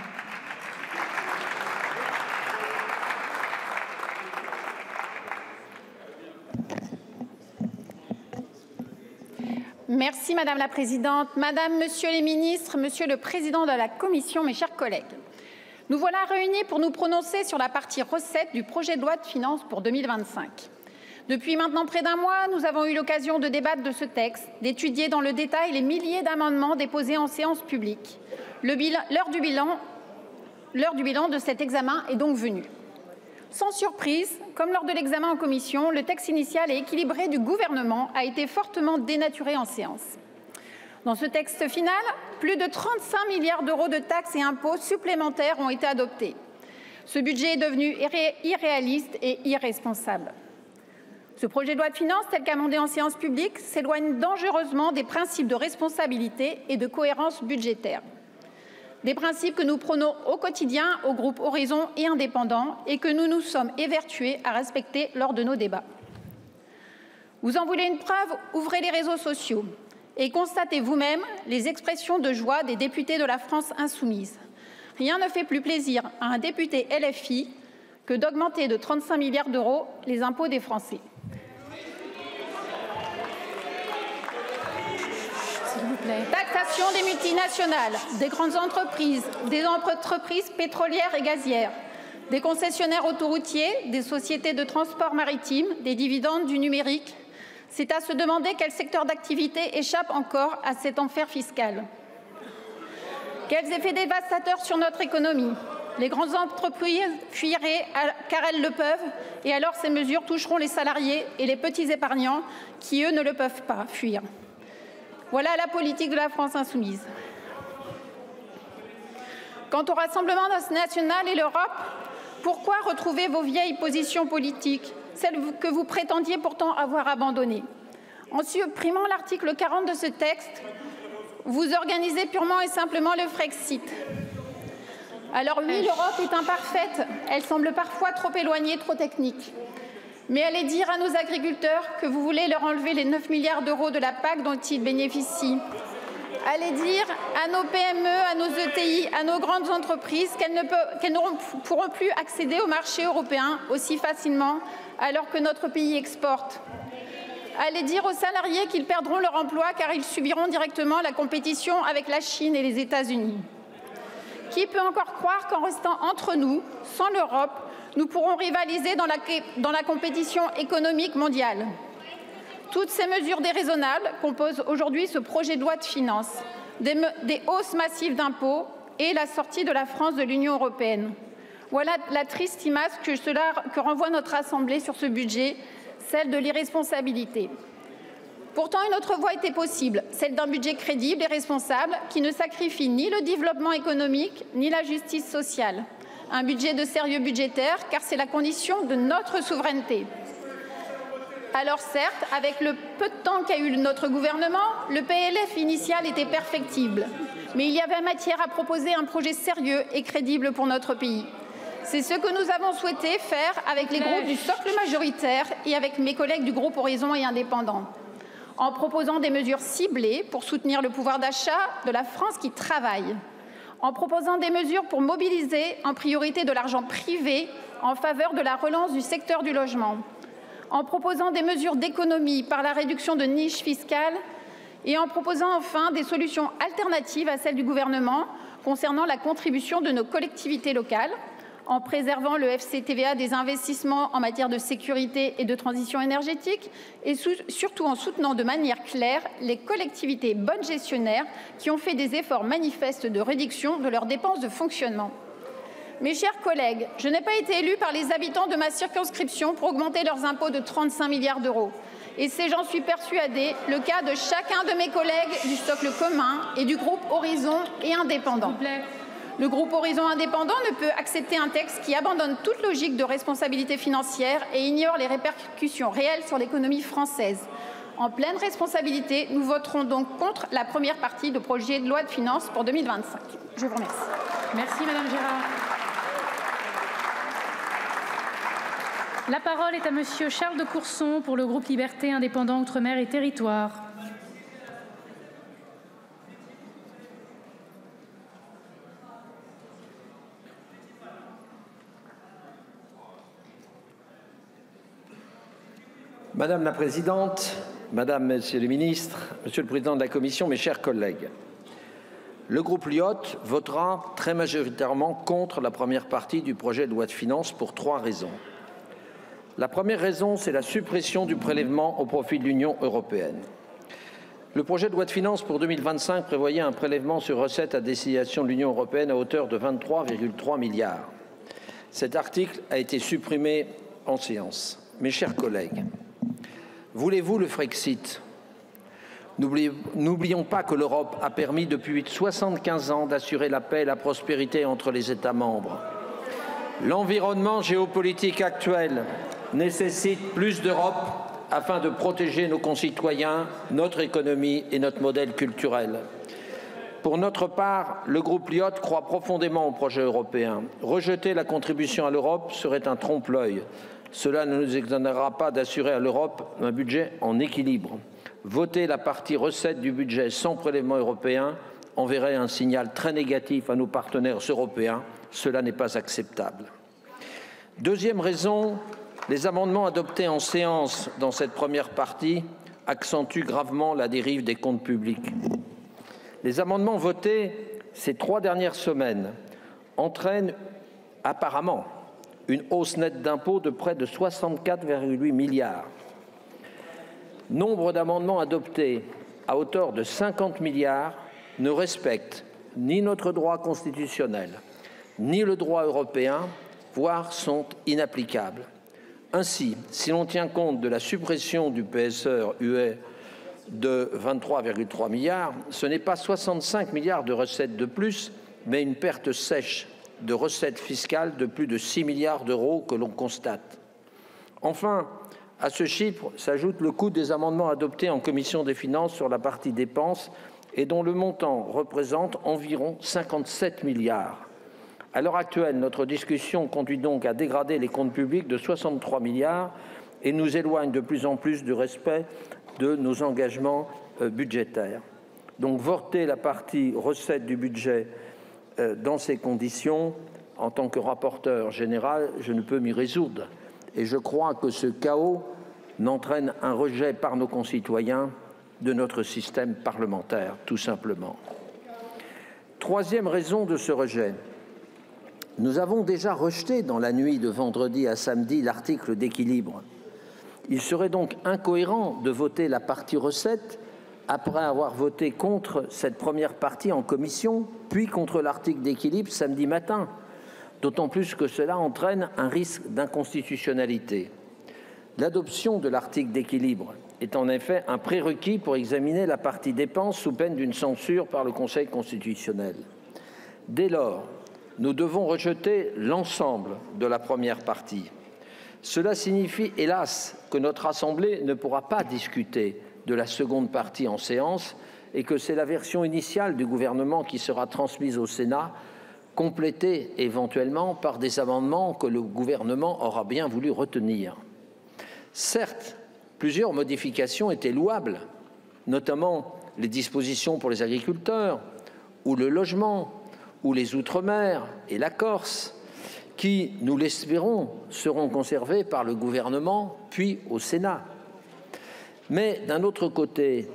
G: Merci Madame la Présidente, Madame, Monsieur les ministres, Monsieur le Président de la Commission, mes chers collègues. Nous voilà réunis pour nous prononcer sur la partie recettes du projet de loi de finances pour 2025. Depuis maintenant près d'un mois, nous avons eu l'occasion de débattre de ce texte, d'étudier dans le détail les milliers d'amendements déposés en séance publique. L'heure du bilan de cet examen est donc venue. Sans surprise, comme lors de l'examen en commission, le texte initial et équilibré du gouvernement a été fortement dénaturé en séance. Dans ce texte final, plus de 35 milliards d'euros de taxes et impôts supplémentaires ont été adoptés. Ce budget est devenu irréaliste et irresponsable. Ce projet de loi de finances, tel qu'amendé en séance publique, s'éloigne dangereusement des principes de responsabilité et de cohérence budgétaire. Des principes que nous prônons au quotidien au groupe Horizon et Indépendants et que nous nous sommes évertués à respecter lors de nos débats. Vous en voulez une preuve? Ouvrez les réseaux sociaux et constatez vous-même les expressions de joie des députés de la France insoumise. Rien ne fait plus plaisir à un député LFI que d'augmenter de 35 milliards d'euros les impôts des Français. Taxation des multinationales, des grandes entreprises, des entreprises pétrolières et gazières, des concessionnaires autoroutiers, des sociétés de transport maritime, des dividendes, du numérique. C'est à se demander quel secteur d'activité échappe encore à cet enfer fiscal. Quels effets dévastateurs sur notre économie? Les grandes entreprises fuiraient car elles le peuvent, et alors ces mesures toucheront les salariés et les petits épargnants qui, eux, ne le peuvent pas fuir. Voilà la politique de la France insoumise. Quant au Rassemblement national et l'Europe, pourquoi retrouver vos vieilles positions politiques, celles que vous prétendiez pourtant avoir abandonnées? En supprimant l'article 40 de ce texte, vous organisez purement et simplement le Frexit. Alors oui, l'Europe est imparfaite, elle semble parfois trop éloignée, trop technique. Mais allez dire à nos agriculteurs que vous voulez leur enlever les 9 milliards d'euros de la PAC dont ils bénéficient. Allez dire à nos PME, à nos ETI, à nos grandes entreprises qu'elles ne pourront plus accéder au marché européen aussi facilement alors que notre pays exporte. Allez dire aux salariés qu'ils perdront leur emploi car ils subiront directement la compétition avec la Chine et les États-Unis. Qui peut encore croire qu'en restant entre nous, sans l'Europe, nous pourrons rivaliser dans la compétition économique mondiale? Toutes ces mesures déraisonnables composent aujourd'hui ce projet de loi de finances, des hausses massives d'impôts et la sortie de la France de l'Union européenne. Voilà la triste image que renvoie notre Assemblée sur ce budget, celle de l'irresponsabilité. Pourtant, une autre voie était possible, celle d'un budget crédible et responsable qui ne sacrifie ni le développement économique ni la justice sociale. Un budget de sérieux budgétaire, car c'est la condition de notre souveraineté. Alors certes, avec le peu de temps qu'a eu notre gouvernement, le PLF initial était perfectible. Mais il y avait matière à proposer un projet sérieux et crédible pour notre pays. C'est ce que nous avons souhaité faire avec les groupes du socle majoritaire et avec mes collègues du groupe Horizon et Indépendants. En proposant des mesures ciblées pour soutenir le pouvoir d'achat de la France qui travaille. En proposant des mesures pour mobiliser en priorité de l'argent privé en faveur de la relance du secteur du logement. En proposant des mesures d'économie par la réduction de niches fiscales et en proposant enfin des solutions alternatives à celles du gouvernement concernant la contribution de nos collectivités locales, en préservant le FCTVA des investissements en matière de sécurité et de transition énergétique et surtout en soutenant de manière claire les collectivités bonnes gestionnaires qui ont fait des efforts manifestes de réduction de leurs dépenses de fonctionnement. Mes chers collègues, je n'ai pas été élue par les habitants de ma circonscription pour augmenter leurs impôts de 35 milliards d'euros. Et c'est, j'en suis persuadée, le cas de chacun de mes collègues du socle commun et du groupe Horizon et Indépendants. Le groupe Horizon Indépendant ne peut accepter un texte qui abandonne toute logique de responsabilité financière et ignore les répercussions réelles sur l'économie française. En pleine responsabilité, nous voterons donc contre la première partie du projet de loi de finances pour 2025. Je vous remercie.
A: Merci Madame Gérard. La parole est à Monsieur Charles de Courson pour le groupe Liberté, Indépendants, Outre-mer et Territoires.
H: Madame la Présidente, Madame, Monsieur les ministres, Monsieur le Président de la Commission, mes chers collègues, le groupe LIOT votera très majoritairement contre la première partie du projet de loi de finances pour 3 raisons. La première raison, c'est la suppression du prélèvement au profit de l'Union européenne. Le projet de loi de finances pour 2025 prévoyait un prélèvement sur recettes à destination de l'Union européenne à hauteur de 23,3 milliards. Cet article a été supprimé en séance. Mes chers collègues, voulez-vous le Frexit? N'oublions pas que l'Europe a permis depuis 75 ans d'assurer la paix et la prospérité entre les États membres. L'environnement géopolitique actuel nécessite plus d'Europe afin de protéger nos concitoyens, notre économie et notre modèle culturel. Pour notre part, le groupe LIOT croit profondément au projet européen. Rejeter la contribution à l'Europe serait un trompe-l'œil. Cela ne nous exonérera pas d'assurer à l'Europe un budget en équilibre. Voter la partie recettes du budget sans prélèvement européen enverrait un signal très négatif à nos partenaires européens. Cela n'est pas acceptable. Deuxième raison, les amendements adoptés en séance dans cette première partie accentuent gravement la dérive des comptes publics. Les amendements votés ces 3 dernières semaines entraînent apparemment une hausse nette d'impôts de près de 64,8 milliards. Nombre d'amendements adoptés à hauteur de 50 milliards ne respectent ni notre droit constitutionnel, ni le droit européen, voire sont inapplicables. Ainsi, si l'on tient compte de la suppression du PSE-UE de 23,3 milliards, ce n'est pas 65 milliards de recettes de plus, mais une perte sèche de recettes fiscales de plus de 6 milliards d'euros que l'on constate. Enfin, à ce chiffre s'ajoute le coût des amendements adoptés en commission des finances sur la partie dépenses et dont le montant représente environ 57 milliards. À l'heure actuelle, notre discussion conduit donc à dégrader les comptes publics de 63 milliards et nous éloigne de plus en plus du respect de nos engagements budgétaires. Donc voter la partie recettes du budget dans ces conditions, en tant que rapporteur général, je ne peux m'y résoudre. Et je crois que ce chaos n'entraîne un rejet par nos concitoyens de notre système parlementaire, tout simplement. Troisième raison de ce rejet. Nous avons déjà rejeté dans la nuit de vendredi à samedi l'article d'équilibre. Il serait donc incohérent de voter la partie recettes après avoir voté contre cette première partie en commission, puis contre l'article d'équilibre samedi matin, d'autant plus que cela entraîne un risque d'inconstitutionnalité. L'adoption de l'article d'équilibre est en effet un prérequis pour examiner la partie dépenses sous peine d'une censure par le Conseil constitutionnel. Dès lors, nous devons rejeter l'ensemble de la première partie. Cela signifie, hélas, que notre Assemblée ne pourra pas discuter de la seconde partie en séance et que c'est la version initiale du gouvernement qui sera transmise au Sénat, complétée éventuellement par des amendements que le gouvernement aura bien voulu retenir. Certes, plusieurs modifications étaient louables, notamment les dispositions pour les agriculteurs, ou le logement, ou les Outre-mer et la Corse, qui, nous l'espérons, seront conservés par le gouvernement puis au Sénat. Mais d'un autre côté,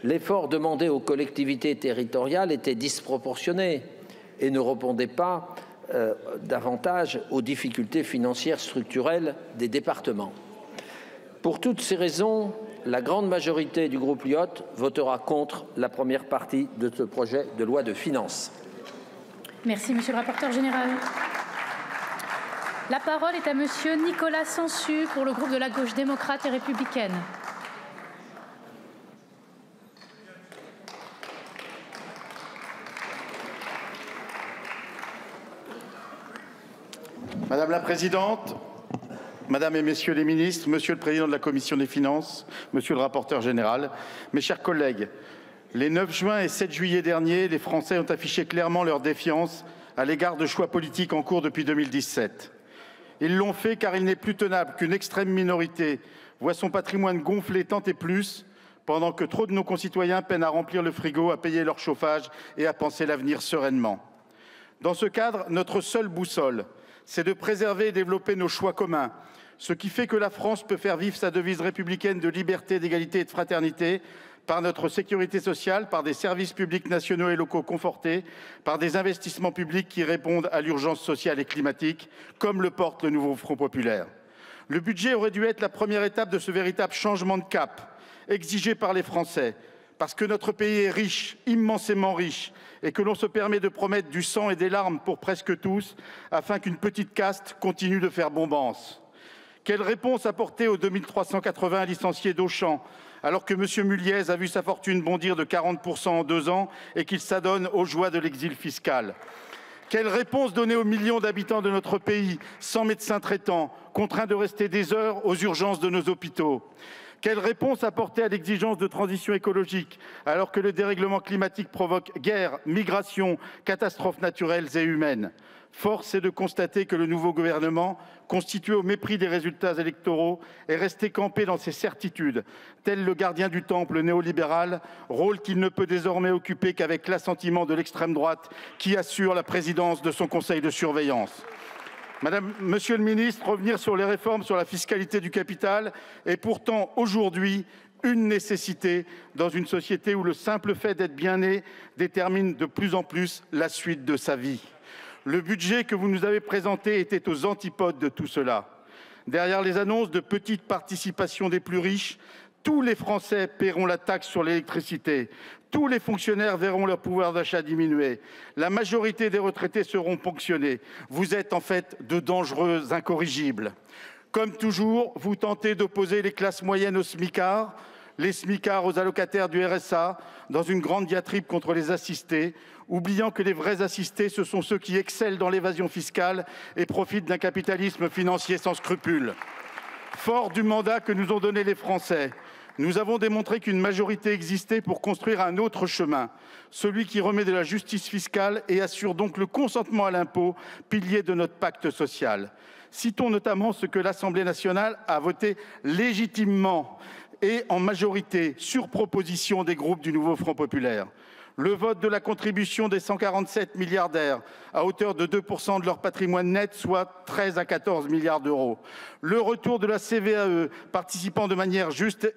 H: l'effort demandé aux collectivités territoriales était disproportionné et ne répondait pas davantage aux difficultés financières structurelles des départements. Pour toutes ces raisons, la grande majorité du groupe LIOT votera contre la première partie de ce projet de loi de finances.
A: Merci, Monsieur le rapporteur général. La parole est à Monsieur Nicolas Sansu pour le groupe de la Gauche démocrate et républicaine.
I: Madame la Présidente, Madame et Messieurs les ministres, Monsieur le Président de la Commission des finances, Monsieur le rapporteur général, mes chers collègues, les 9 juin et 7 juillet derniers, les Français ont affiché clairement leur défiance à l'égard de choix politiques en cours depuis 2017. Ils l'ont fait car il n'est plus tenable qu'une extrême minorité voit son patrimoine gonfler tant et plus, pendant que trop de nos concitoyens peinent à remplir le frigo, à payer leur chauffage et à penser l'avenir sereinement. Dans ce cadre, notre seule boussole, c'est de préserver et développer nos choix communs, ce qui fait que la France peut faire vivre sa devise républicaine de liberté, d'égalité et de fraternité par notre sécurité sociale, par des services publics nationaux et locaux confortés, par des investissements publics qui répondent à l'urgence sociale et climatique, comme le porte le nouveau Front populaire. Le budget aurait dû être la première étape de ce véritable changement de cap, exigé par les Français, parce que notre pays est riche, immensément riche, et que l'on se permet de promettre du sang et des larmes pour presque tous, afin qu'une petite caste continue de faire bombance. Quelle réponse apporter aux 2380 licenciés d'Auchan, alors que M. Muliez a vu sa fortune bondir de 40% en 2 ans et qu'il s'adonne aux joies de l'exil fiscal? Quelle réponse donner aux millions d'habitants de notre pays, sans médecin traitant, contraints de rester des heures aux urgences de nos hôpitaux? Quelle réponse apporter à l'exigence de transition écologique, alors que le dérèglement climatique provoque guerre, migration, catastrophes naturelles et humaines? Force est de constater que le nouveau gouvernement, constitué au mépris des résultats électoraux, est resté campé dans ses certitudes, tel le gardien du temple néolibéral, rôle qu'il ne peut désormais occuper qu'avec l'assentiment de l'extrême droite qui assure la présidence de son conseil de surveillance. Monsieur le ministre, revenir sur les réformes sur la fiscalité du capital est pourtant aujourd'hui une nécessité dans une société où le simple fait d'être bien né détermine de plus en plus la suite de sa vie. Le budget que vous nous avez présenté était aux antipodes de tout cela. Derrière les annonces de petites participations des plus riches, tous les Français paieront la taxe sur l'électricité. Tous les fonctionnaires verront leur pouvoir d'achat diminuer. La majorité des retraités seront ponctionnés. Vous êtes en fait de dangereux incorrigibles. Comme toujours, vous tentez d'opposer les classes moyennes aux smicards, les smicards aux allocataires du RSA, dans une grande diatribe contre les assistés, oubliant que les vrais assistés, ce sont ceux qui excellent dans l'évasion fiscale et profitent d'un capitalisme financier sans scrupules. Fort du mandat que nous ont donné les Français, nous avons démontré qu'une majorité existait pour construire un autre chemin, celui qui remet de la justice fiscale et assure donc le consentement à l'impôt, pilier de notre pacte social. Citons notamment ce que l'Assemblée nationale a voté légitimement et en majorité sur proposition des groupes du nouveau Front populaire. Le vote de la contribution des 147 milliardaires à hauteur de 2% de leur patrimoine net, soit 13 à 14 milliards d'euros. Le retour de la CVAE, participant de manière juste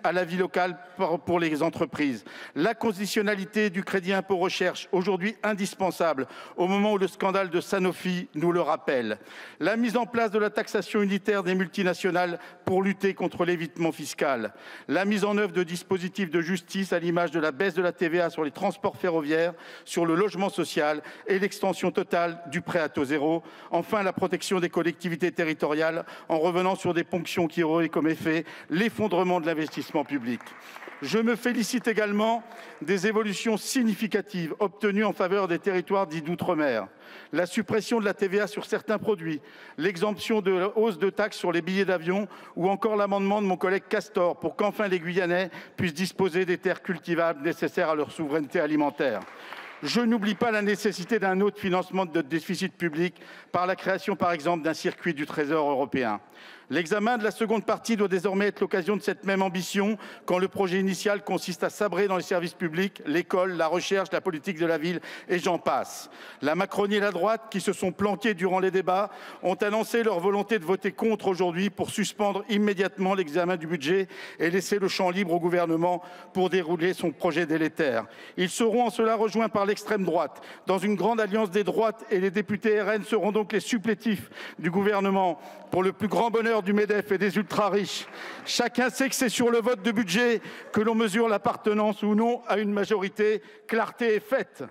I: à la vie locale pour les entreprises. La conditionnalité du crédit impôt recherche, aujourd'hui indispensable au moment où le scandale de Sanofi nous le rappelle. La mise en place de la taxation unitaire des multinationales pour lutter contre l'évitement fiscal. La mise en œuvre de dispositifs de justice à l'image de la baisse de la TVA sur les transports ferroviaires, sur le logement social et l'extension totale du prêt à taux zéro. Enfin, la protection des collectivités territoriales en revenant sur des ponctions qui auraient comme effet l'effondrement de l'investissement public. Je me félicite également des évolutions significatives obtenues en faveur des territoires dits d'outre-mer. La suppression de la TVA sur certains produits, l'exemption de la hausse de taxes sur les billets d'avion ou encore l'amendement de mon collègue Castor pour qu'enfin les Guyanais puissent disposer des terres cultivables nécessaires à leur souveraineté alimentaire. Je n'oublie pas la nécessité d'un autre financement de notre déficit public par la création, par exemple, d'un circuit du Trésor européen. L'examen de la seconde partie doit désormais être l'occasion de cette même ambition, quand le projet initial consiste à sabrer dans les services publics, l'école, la recherche, la politique de la ville, et j'en passe. La Macronie et la droite, qui se sont planqués durant les débats, ont annoncé leur volonté de voter contre aujourd'hui pour suspendre immédiatement l'examen du budget et laisser le champ libre au gouvernement pour dérouler son projet délétère. Ils seront en cela rejoints par l'extrême droite. Dans une grande alliance des droites, et les députés RN seront donc les supplétifs du gouvernement pour le plus grand bonheur du MEDEF et des ultra-riches. Chacun sait que c'est sur le vote de budget que l'on mesure l'appartenance ou non à une majorité. Clarté est faite.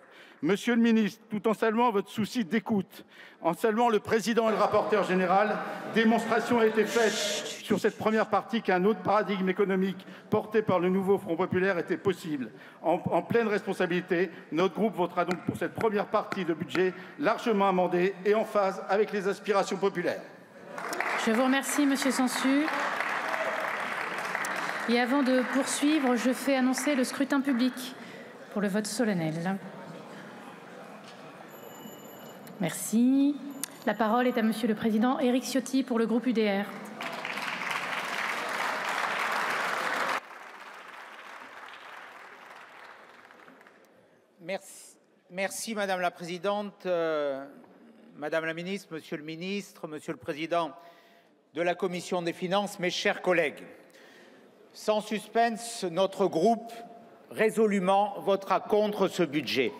I: Monsieur le ministre, tout en saluant votre souci d'écoute, en saluant le président et le rapporteur général, démonstration a été faite sur cette première partie qu'un autre paradigme économique porté par le nouveau Front populaire était possible. En pleine responsabilité, notre groupe votera donc pour cette première partie de budget largement amendée et en phase avec les aspirations populaires.
A: Je vous remercie, Monsieur Sansu. Et avant de poursuivre, je fais annoncer le scrutin public pour le vote solennel. Merci. La parole est à Monsieur le Président Éric Ciotti pour le groupe UDR.
J: Merci Madame la Présidente, Madame la Ministre, Monsieur le Ministre, Monsieur le Président de la Commission des Finances, mes chers collègues. Sans suspense, notre groupe résolument votera contre ce budget.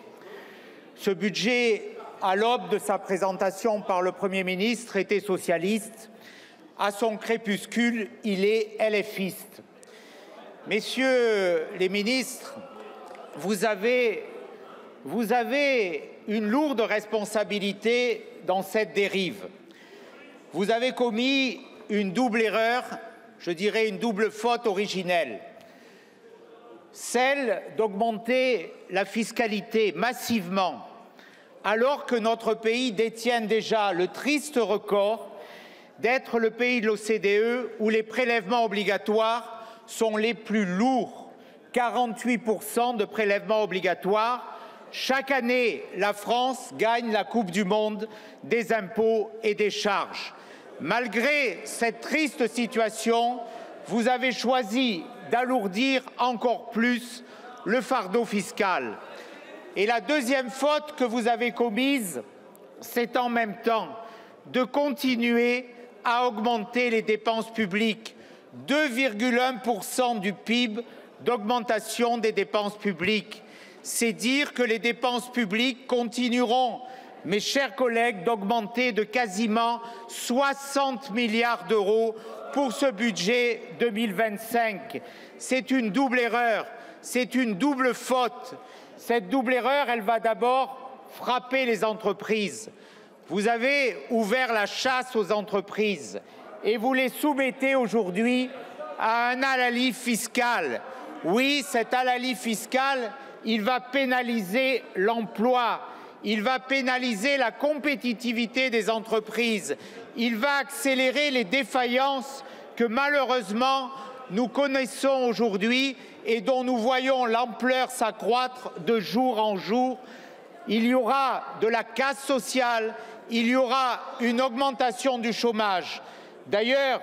J: Ce budget, à l'aube de sa présentation par le Premier ministre, était socialiste. À son crépuscule, il est LFiste. Messieurs les ministres, vous avez une lourde responsabilité dans cette dérive. Vous avez commis une double erreur, je dirais une double faute originelle. Celle d'augmenter la fiscalité massivement, alors que notre pays détient déjà le triste record d'être le pays de l'OCDE où les prélèvements obligatoires sont les plus lourds. 48% de prélèvements obligatoires. Chaque année, la France gagne la Coupe du Monde des impôts et des charges. Malgré cette triste situation, vous avez choisi d'alourdir encore plus le fardeau fiscal. Et la deuxième faute que vous avez commise, c'est en même temps de continuer à augmenter les dépenses publiques. 2,1% du PIB d'augmentation des dépenses publiques. C'est dire que les dépenses publiques continueront, mes chers collègues, d'augmenter de quasiment 60 milliards d'euros pour ce budget 2025. C'est une double erreur, c'est une double faute. Cette double erreur, elle va d'abord frapper les entreprises. Vous avez ouvert la chasse aux entreprises et vous les soumettez aujourd'hui à un hallali fiscal. Oui, cet hallali fiscal, il va pénaliser l'emploi, il va pénaliser la compétitivité des entreprises, il va accélérer les défaillances que malheureusement nous connaissons aujourd'hui et dont nous voyons l'ampleur s'accroître de jour en jour. Il y aura de la casse sociale, il y aura une augmentation du chômage. D'ailleurs,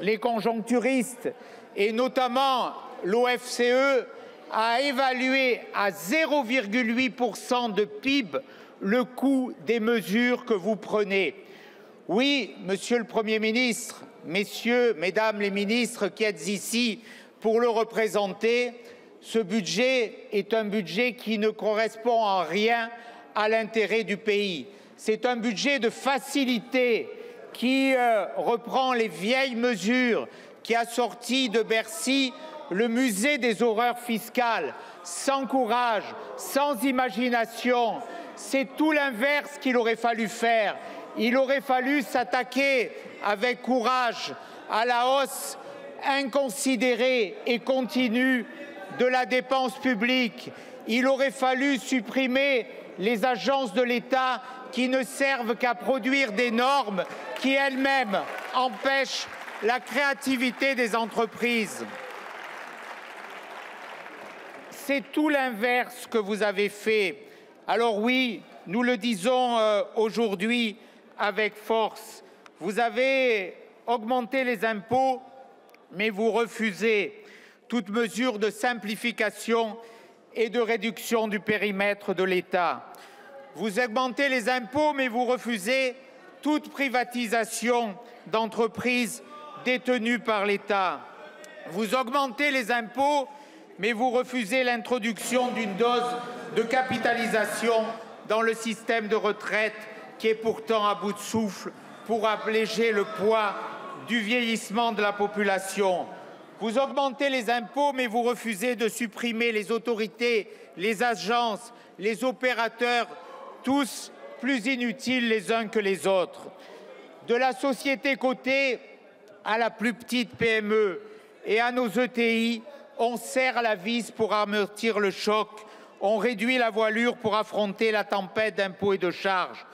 J: les conjoncturistes et notamment l'OFCE a évalué à 0,8% de PIB le coût des mesures que vous prenez. Oui, Monsieur le Premier ministre, Messieurs, Mesdames les ministres qui êtes ici pour le représenter, ce budget est un budget qui ne correspond en rien à l'intérêt du pays. C'est un budget de facilité qui reprend les vieilles mesures, qui a sorti de Bercy le musée des horreurs fiscales, sans courage, sans imagination. C'est tout l'inverse qu'il aurait fallu faire. Il aurait fallu s'attaquer avec courage à la hausse inconsidérée et continue de la dépense publique. Il aurait fallu supprimer les agences de l'État qui ne servent qu'à produire des normes qui elles-mêmes empêchent la créativité des entreprises. C'est tout l'inverse que vous avez fait. Alors oui, nous le disons aujourd'hui avec force. Vous avez augmenté les impôts, mais vous refusez toute mesure de simplification et de réduction du périmètre de l'État. Vous augmentez les impôts, mais vous refusez toute privatisation d'entreprises détenues par l'État. Vous augmentez les impôts, mais vous refusez l'introduction d'une dose de capitalisation dans le système de retraite qui est pourtant à bout de souffle pour alléger le poids du vieillissement de la population. Vous augmentez les impôts, mais vous refusez de supprimer les autorités, les agences, les opérateurs, tous plus inutiles les uns que les autres. De la société cotée à la plus petite PME et à nos ETI, on serre la vis pour amortir le choc, on réduit la voilure pour affronter la tempête d'impôts et de charges.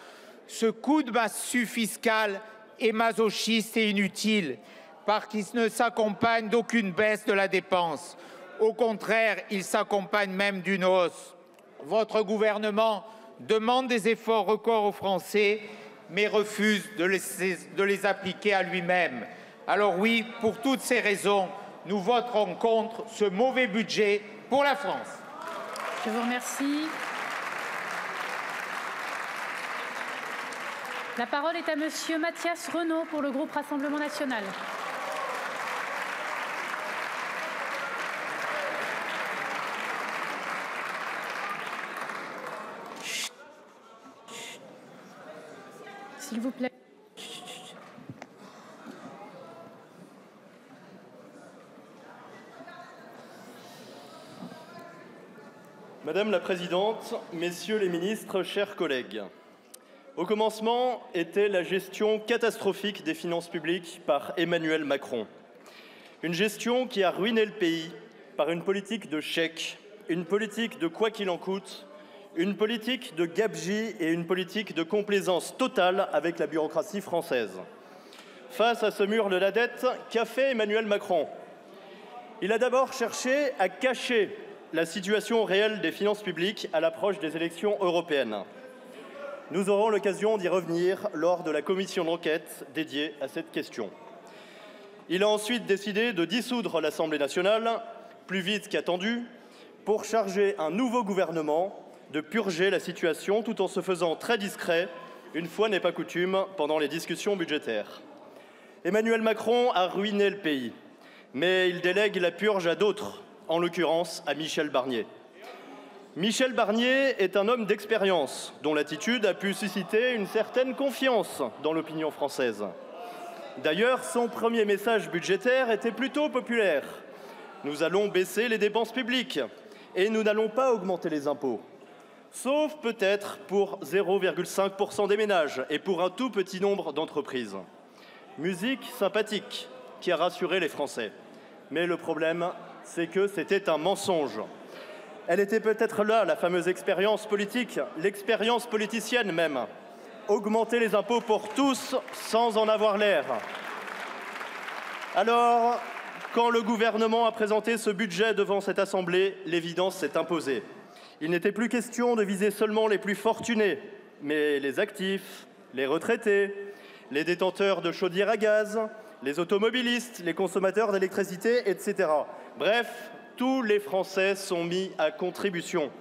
J: Ce coup de massue fiscal est masochiste et inutile parce qu'il ne s'accompagne d'aucune baisse de la dépense. Au contraire, il s'accompagne même d'une hausse. Votre gouvernement demande des efforts records aux Français, mais refuse de les appliquer à lui-même. Alors oui, pour toutes ces raisons, nous voterons contre ce mauvais budget pour la France.
A: Je vous remercie. La parole est à Monsieur Mathias Renaud pour le groupe Rassemblement national. S'il vous plaît.
B: Madame la Présidente, Messieurs les ministres, chers collègues, au commencement était la gestion catastrophique des finances publiques par Emmanuel Macron. Une gestion qui a ruiné le pays par une politique de chèques, une politique de quoi qu'il en coûte, une politique de gabegie et une politique de complaisance totale avec la bureaucratie française. Face à ce mur de la dette, qu'a fait Emmanuel Macron? Il a d'abord cherché à cacher la situation réelle des finances publiques à l'approche des élections européennes. Nous aurons l'occasion d'y revenir lors de la commission d'enquête dédiée à cette question. Il a ensuite décidé de dissoudre l'Assemblée nationale, plus vite qu'attendu, pour charger un nouveau gouvernement de purger la situation tout en se faisant très discret, une fois n'est pas coutume, pendant les discussions budgétaires. Emmanuel Macron a ruiné le pays, mais il délègue la purge à d'autres, en l'occurrence à Michel Barnier. Michel Barnier est un homme d'expérience, dont l'attitude a pu susciter une certaine confiance dans l'opinion française. D'ailleurs, son premier message budgétaire était plutôt populaire. Nous allons baisser les dépenses publiques et nous n'allons pas augmenter les impôts. Sauf peut-être pour 0,5% des ménages et pour un tout petit nombre d'entreprises. Musique sympathique qui a rassuré les Français.
K: Mais le problème, c'est que c'était un mensonge. Elle était peut-être là, la fameuse expérience politique, l'expérience politicienne même. Augmenter les impôts pour tous sans en avoir l'air. Alors, quand le gouvernement a présenté ce budget devant cette Assemblée, l'évidence s'est imposée. Il n'était plus question de viser seulement les plus fortunés, mais les actifs, les retraités, les détenteurs de chaudières à gaz, les automobilistes, les consommateurs d'électricité, etc. Bref, tous les Français sont mis à contribution.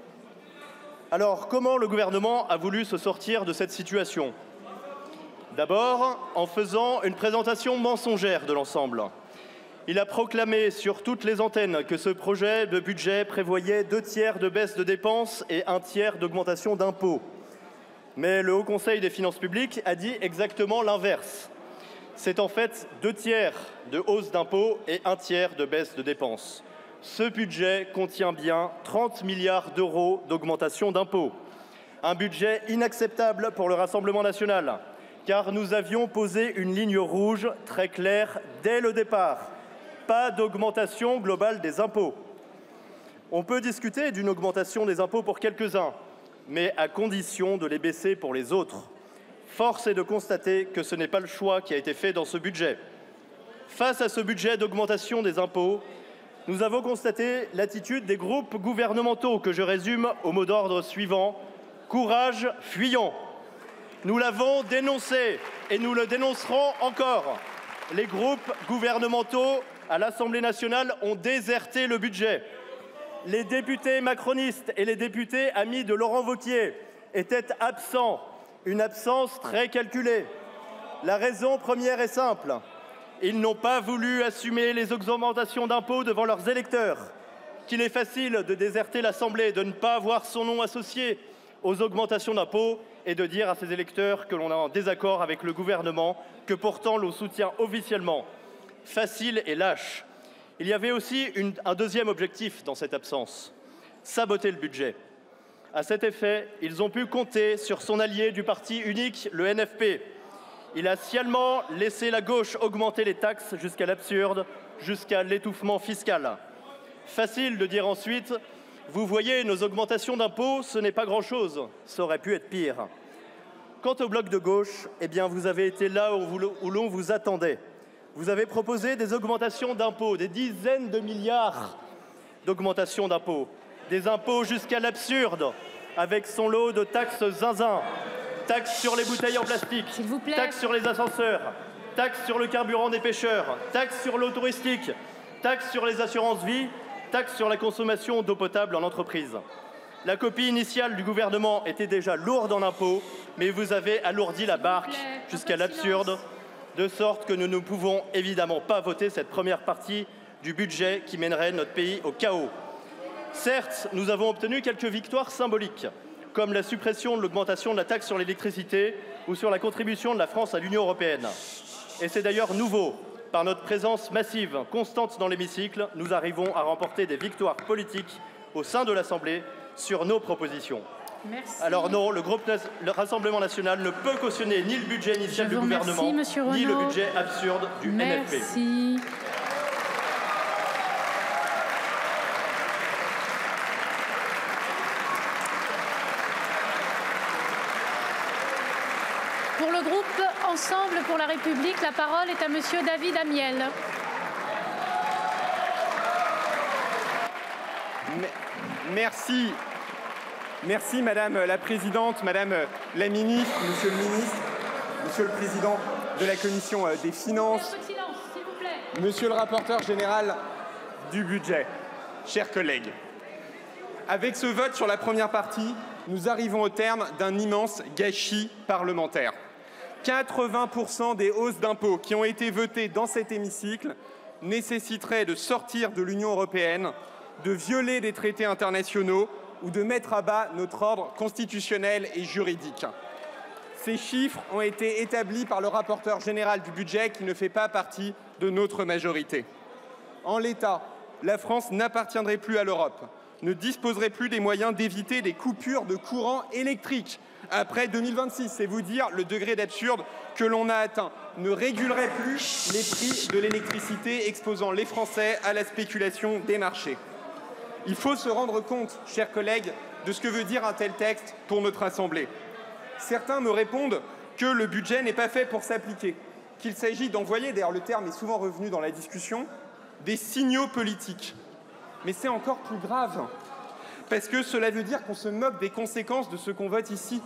K: Alors, comment le gouvernement a voulu se sortir de cette situation? D'abord, en faisant une présentation mensongère de l'ensemble. Il a proclamé sur toutes les antennes que ce projet de budget prévoyait 2 tiers de baisse de dépenses et 1 tiers d'augmentation d'impôts. Mais le Haut Conseil des finances publiques a dit exactement l'inverse. C'est en fait 2 tiers de hausse d'impôts et 1 tiers de baisse de dépenses. Ce budget contient bien 30 milliards d'euros d'augmentation d'impôts. Un budget inacceptable pour le Rassemblement national, car nous avions posé une ligne rouge très claire dès le départ. Pas d'augmentation globale des impôts. On peut discuter d'une augmentation des impôts pour quelques-uns, mais à condition de les baisser pour les autres. Force est de constater que ce n'est pas le choix qui a été fait dans ce budget. Face à ce budget d'augmentation des impôts, nous avons constaté l'attitude des groupes gouvernementaux que je résume au mot d'ordre suivant: courage fuyant. Nous l'avons dénoncé et nous le dénoncerons encore. Les groupes gouvernementaux à l'Assemblée nationale ont déserté le budget. Les députés macronistes et les députés amis de Laurent Wauquiez étaient absents, une absence très calculée. La raison première est simple. Ils n'ont pas voulu assumer les augmentations d'impôts devant leurs électeurs. Qu'il est facile de déserter l'Assemblée, de ne pas avoir son nom associé aux augmentations d'impôts et de dire à ses électeurs que l'on est en désaccord avec le gouvernement, que pourtant l'on soutient officiellement. Facile et lâche. Il y avait aussi un deuxième objectif dans cette absence: saboter le budget. À cet effet, ils ont pu compter sur son allié du parti unique, le NFP. Il a sciemment laissé la gauche augmenter les taxes jusqu'à l'absurde, jusqu'à l'étouffement fiscal. Facile de dire ensuite: vous voyez, nos augmentations d'impôts, ce n'est pas grand-chose, ça aurait pu être pire. Quant au bloc de gauche, eh bien, vous avez été là où l'on vous attendait. Vous avez proposé des augmentations d'impôts, des dizaines de milliards d'augmentations d'impôts, des impôts jusqu'à l'absurde, avec son lot de taxes zinzin, taxes sur les bouteilles en plastique, taxes sur les ascenseurs, taxes sur le carburant des pêcheurs, taxes sur l'eau touristique, taxes sur les assurances vie, taxes sur la consommation d'eau potable en entreprise. La copie initiale du gouvernement était déjà lourde en impôts, mais vous avez alourdi la barque jusqu'à l'absurde, de sorte que nous ne pouvons évidemment pas voter cette première partie du budget qui mènerait notre pays au chaos. Certes, nous avons obtenu quelques victoires symboliques, comme la suppression de l'augmentation de la taxe sur l'électricité ou sur la contribution de la France à l'Union européenne. Et c'est d'ailleurs nouveau. Par notre présence massive, constante dans l'hémicycle, nous arrivons à remporter des victoires politiques au sein de l'Assemblée sur nos propositions.
A: Merci.
K: Alors non, le Rassemblement national ne peut cautionner ni le budget initial du gouvernement, ni le budget absurde du NFP.
A: Merci. Pour le groupe Ensemble pour la République, la parole est à monsieur David Amiel.
L: Merci. Merci Madame la Présidente, Madame la Ministre, Monsieur le Ministre, Monsieur le Président de la Commission des Finances, Monsieur le Rapporteur Général du Budget, chers collègues. Avec ce vote sur la première partie, nous arrivons au terme d'un immense gâchis parlementaire. 80% des hausses d'impôts qui ont été votées dans cet hémicycle nécessiteraient de sortir de l'Union européenne, de violer des traités internationaux ou de mettre à bas notre ordre constitutionnel et juridique. Ces chiffres ont été établis par le rapporteur général du budget qui ne fait pas partie de notre majorité. En l'état, la France n'appartiendrait plus à l'Europe, ne disposerait plus des moyens d'éviter des coupures de courant électrique, après 2026. C'est vous dire le degré d'absurde que l'on a atteint. Ne régulerait plus les prix de l'électricité, exposant les Français à la spéculation des marchés. Il faut se rendre compte, chers collègues, de ce que veut dire un tel texte pour notre Assemblée. Certains me répondent que le budget n'est pas fait pour s'appliquer, qu'il s'agit d'envoyer, d'ailleurs le terme est souvent revenu dans la discussion, des signaux politiques. Mais c'est encore plus grave, parce que cela veut dire qu'on se moque des conséquences de ce qu'on vote ici.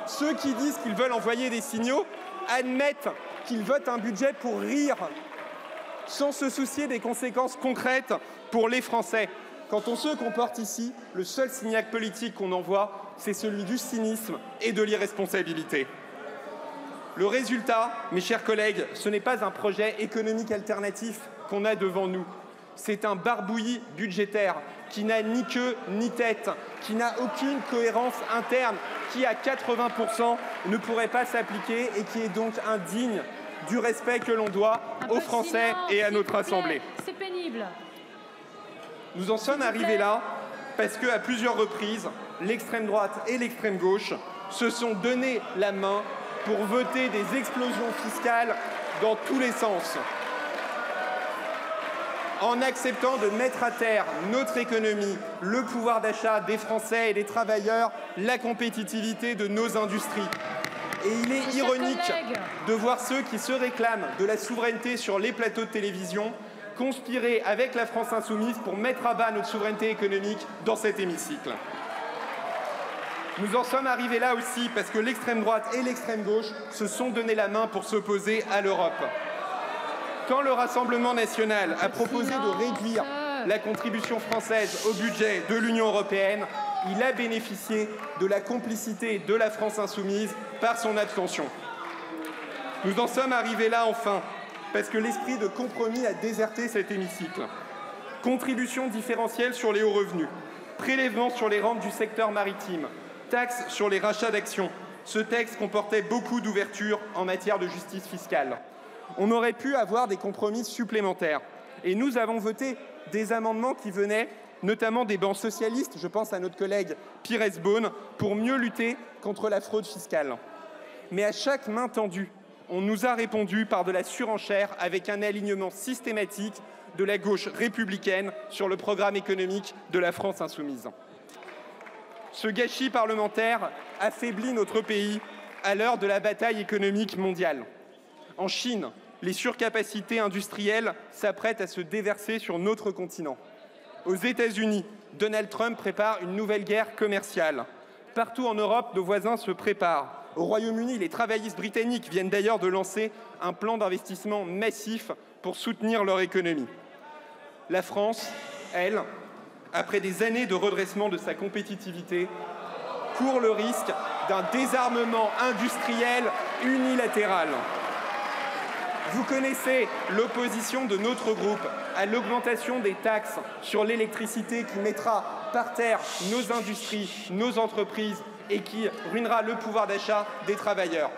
L: Ceux qui disent qu'ils veulent envoyer des signaux admettent qu'ils votent un budget pour rire, sans se soucier des conséquences concrètes pour les Français. Quand on se comporte ici, le seul signal politique qu'on envoie, c'est celui du cynisme et de l'irresponsabilité. Le résultat, mes chers collègues, ce n'est pas un projet économique alternatif qu'on a devant nous. C'est un barbouillis budgétaire qui n'a ni queue ni tête, qui n'a aucune cohérence interne, qui à 80% ne pourrait pas s'appliquer et qui est donc indigne du respect que l'on doit aux Français et à notre Assemblée.
A: C'est pénible.
L: Nous en sommes arrivés là parce qu'à plusieurs reprises, l'extrême droite et l'extrême gauche se sont donné la main pour voter des explosions fiscales dans tous les sens. En acceptant de mettre à terre notre économie, le pouvoir d'achat des Français et des travailleurs, la compétitivité de nos industries. Et il est ironique de voir ceux qui se réclament de la souveraineté sur les plateaux de télévision conspirer avec la France insoumise pour mettre à bas notre souveraineté économique dans cet hémicycle. Nous en sommes arrivés là aussi parce que l'extrême droite et l'extrême gauche se sont donné la main pour s'opposer à l'Europe. Quand le Rassemblement national a proposé de réduire la contribution française au budget de l'Union européenne, il a bénéficié de la complicité de la France insoumise par son abstention. Nous en sommes arrivés là enfin parce que l'esprit de compromis a déserté cet hémicycle. Contribution différentielle sur les hauts revenus, prélèvement sur les rentes du secteur maritime, taxe sur les rachats d'actions. Ce texte comportait beaucoup d'ouvertures en matière de justice fiscale. On aurait pu avoir des compromis supplémentaires. Et nous avons voté des amendements qui venaient notamment des bancs socialistes, je pense à notre collègue Pires Beaune, pour mieux lutter contre la fraude fiscale. Mais à chaque main tendue, on nous a répondu par de la surenchère avec un alignement systématique de la gauche républicaine sur le programme économique de la France insoumise. Ce gâchis parlementaire affaiblit notre pays à l'heure de la bataille économique mondiale. En Chine, les surcapacités industrielles s'apprêtent à se déverser sur notre continent. Aux États-Unis, Donald Trump prépare une nouvelle guerre commerciale. Partout en Europe, nos voisins se préparent. Au Royaume-Uni, les travaillistes britanniques viennent d'ailleurs de lancer un plan d'investissement massif pour soutenir leur économie. La France, elle, après des années de redressement de sa compétitivité, court le risque d'un désarmement industriel unilatéral. Vous connaissez l'opposition de notre groupe à l'augmentation des taxes sur l'électricité qui mettra par terre nos industries, nos entreprises et qui ruinera le pouvoir d'achat des travailleurs.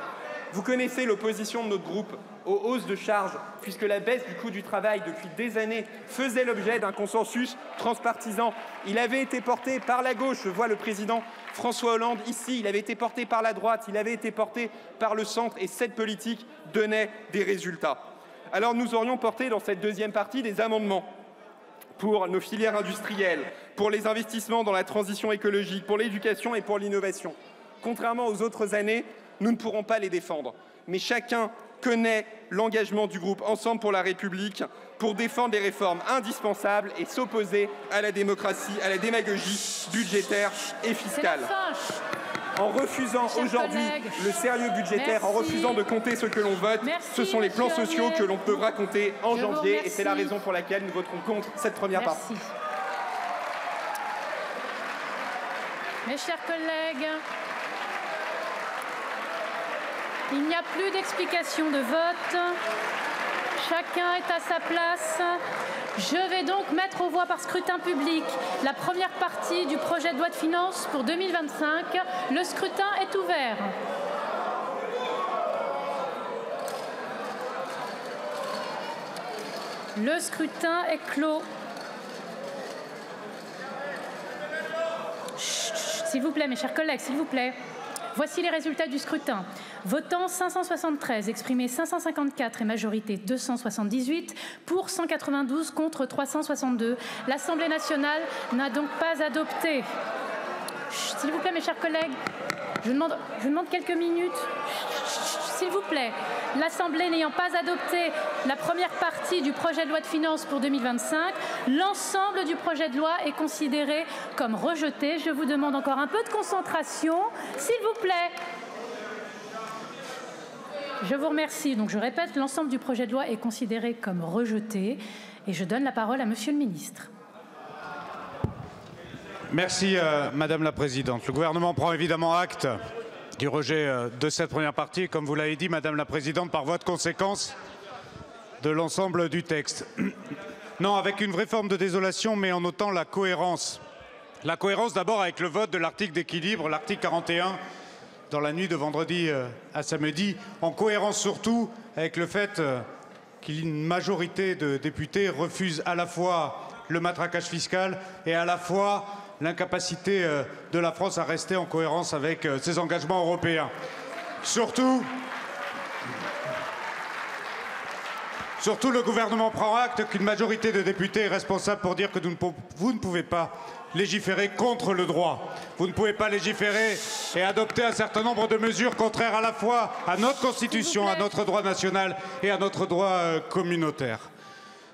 L: Vous connaissez l'opposition de notre groupe aux hausses de charges, puisque la baisse du coût du travail depuis des années faisait l'objet d'un consensus transpartisan. Il avait été porté par la gauche, je vois le président François Hollande ici, il avait été porté par la droite, il avait été porté par le centre, et cette politique donnait des résultats. Alors nous aurions porté dans cette deuxième partie des amendements pour nos filières industrielles, pour les investissements dans la transition écologique, pour l'éducation et pour l'innovation. Contrairement aux autres années, nous ne pourrons pas les défendre. Mais chacun connaît l'engagement du groupe Ensemble pour la République pour défendre les réformes indispensables et s'opposer à la démocratie, à la démagogie budgétaire et fiscale. En refusant aujourd'hui le sérieux budgétaire, en refusant de compter ce que l'on vote, ce sont les plans sociaux que l'on devra compter en janvier et c'est la raison pour laquelle nous voterons contre cette première partie.
A: Mes chers collègues, il n'y a plus d'explication de vote. Chacun est à sa place. Je vais donc mettre aux voix par scrutin public la première partie du projet de loi de finances pour 2025. Le scrutin est ouvert. Le scrutin est clos. Chut, s'il vous plaît, mes chers collègues, s'il vous plaît. Voici les résultats du scrutin. Votant 573, exprimé 554 et majorité 278, pour 192, contre 362. L'Assemblée nationale n'a donc pas adopté. S'il vous plaît, mes chers collègues, je demande quelques minutes. S'il vous plaît, l'Assemblée n'ayant pas adopté la première partie du projet de loi de finances pour 2025, l'ensemble du projet de loi est considéré comme rejeté. Je vous demande encore un peu de concentration, s'il vous plaît. Je vous remercie. Donc je répète, l'ensemble du projet de loi est considéré comme rejeté et je donne la parole à Monsieur le ministre.
M: Merci Madame la Présidente. Le gouvernement prend évidemment acte du rejet de cette première partie, comme vous l'avez dit, Madame la Présidente, par voie de conséquence de l'ensemble du texte. Non, avec une vraie forme de désolation, mais en notant la cohérence. La cohérence d'abord avec le vote de l'article d'équilibre, l'article 41, dans la nuit de vendredi à samedi, en cohérence surtout avec le fait qu'une majorité de députés refuse à la fois le matraquage fiscal et à la fois l'incapacité de la France à rester en cohérence avec ses engagements européens. Surtout, le gouvernement prend acte qu'une majorité de députés est responsable pour dire que vous ne pouvez pas légiférer contre le droit. Vous ne pouvez pas légiférer et adopter un certain nombre de mesures contraires à la fois à notre Constitution, à notre droit national et à notre droit communautaire.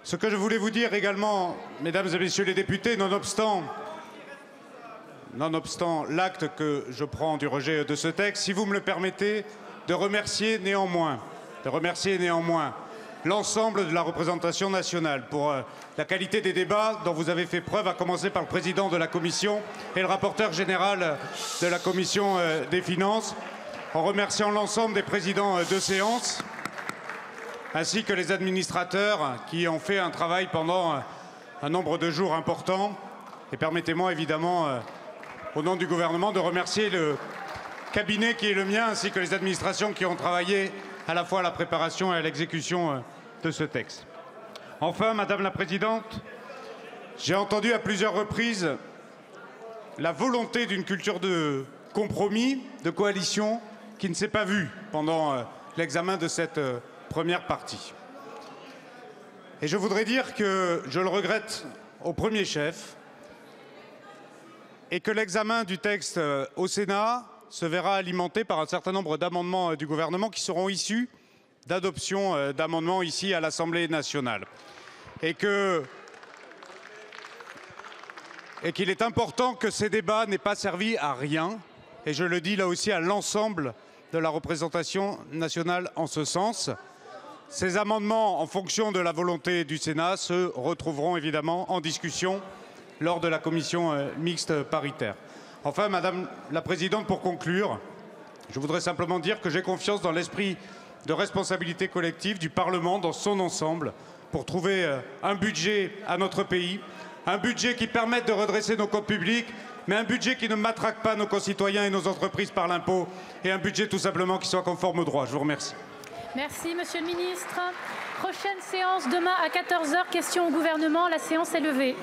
M: Ce que je voulais vous dire également, mesdames et messieurs les députés, nonobstant l'acte que je prends du rejet de ce texte, si vous me le permettez, de remercier néanmoins l'ensemble de la représentation nationale pour la qualité des débats dont vous avez fait preuve, à commencer par le président de la Commission et le rapporteur général de la Commission des Finances, en remerciant l'ensemble des présidents de séance, ainsi que les administrateurs qui ont fait un travail pendant un nombre de jours important. Et permettez-moi évidemment, au nom du gouvernement, de remercier le cabinet qui est le mien, ainsi que les administrations qui ont travaillé à la fois à la préparation et à l'exécution de ce texte. Enfin, Madame la Présidente, j'ai entendu à plusieurs reprises la volonté d'une culture de compromis, de coalition, qui ne s'est pas vue pendant l'examen de cette première partie. Et je voudrais dire que je le regrette au premier chef et que l'examen du texte au Sénat se verra alimenté par un certain nombre d'amendements du gouvernement qui seront issus d'adoption d'amendements ici à l'Assemblée nationale. Et qu'il est important que ces débats n'aient pas servi à rien, et je le dis là aussi à l'ensemble de la représentation nationale en ce sens. Ces amendements, en fonction de la volonté du Sénat, se retrouveront évidemment en discussion lors de la commission mixte paritaire. Enfin, Madame la Présidente, pour conclure, je voudrais simplement dire que j'ai confiance dans l'esprit de responsabilité collective du Parlement dans son ensemble pour trouver un budget à notre pays, un budget qui permette de redresser nos comptes publics, mais un budget qui ne matraque pas nos concitoyens et nos entreprises par l'impôt, et un budget tout simplement qui soit conforme au droit. Je vous remercie.
A: Merci, Monsieur le Ministre. Prochaine séance demain à 14h, questions au gouvernement. La séance est levée.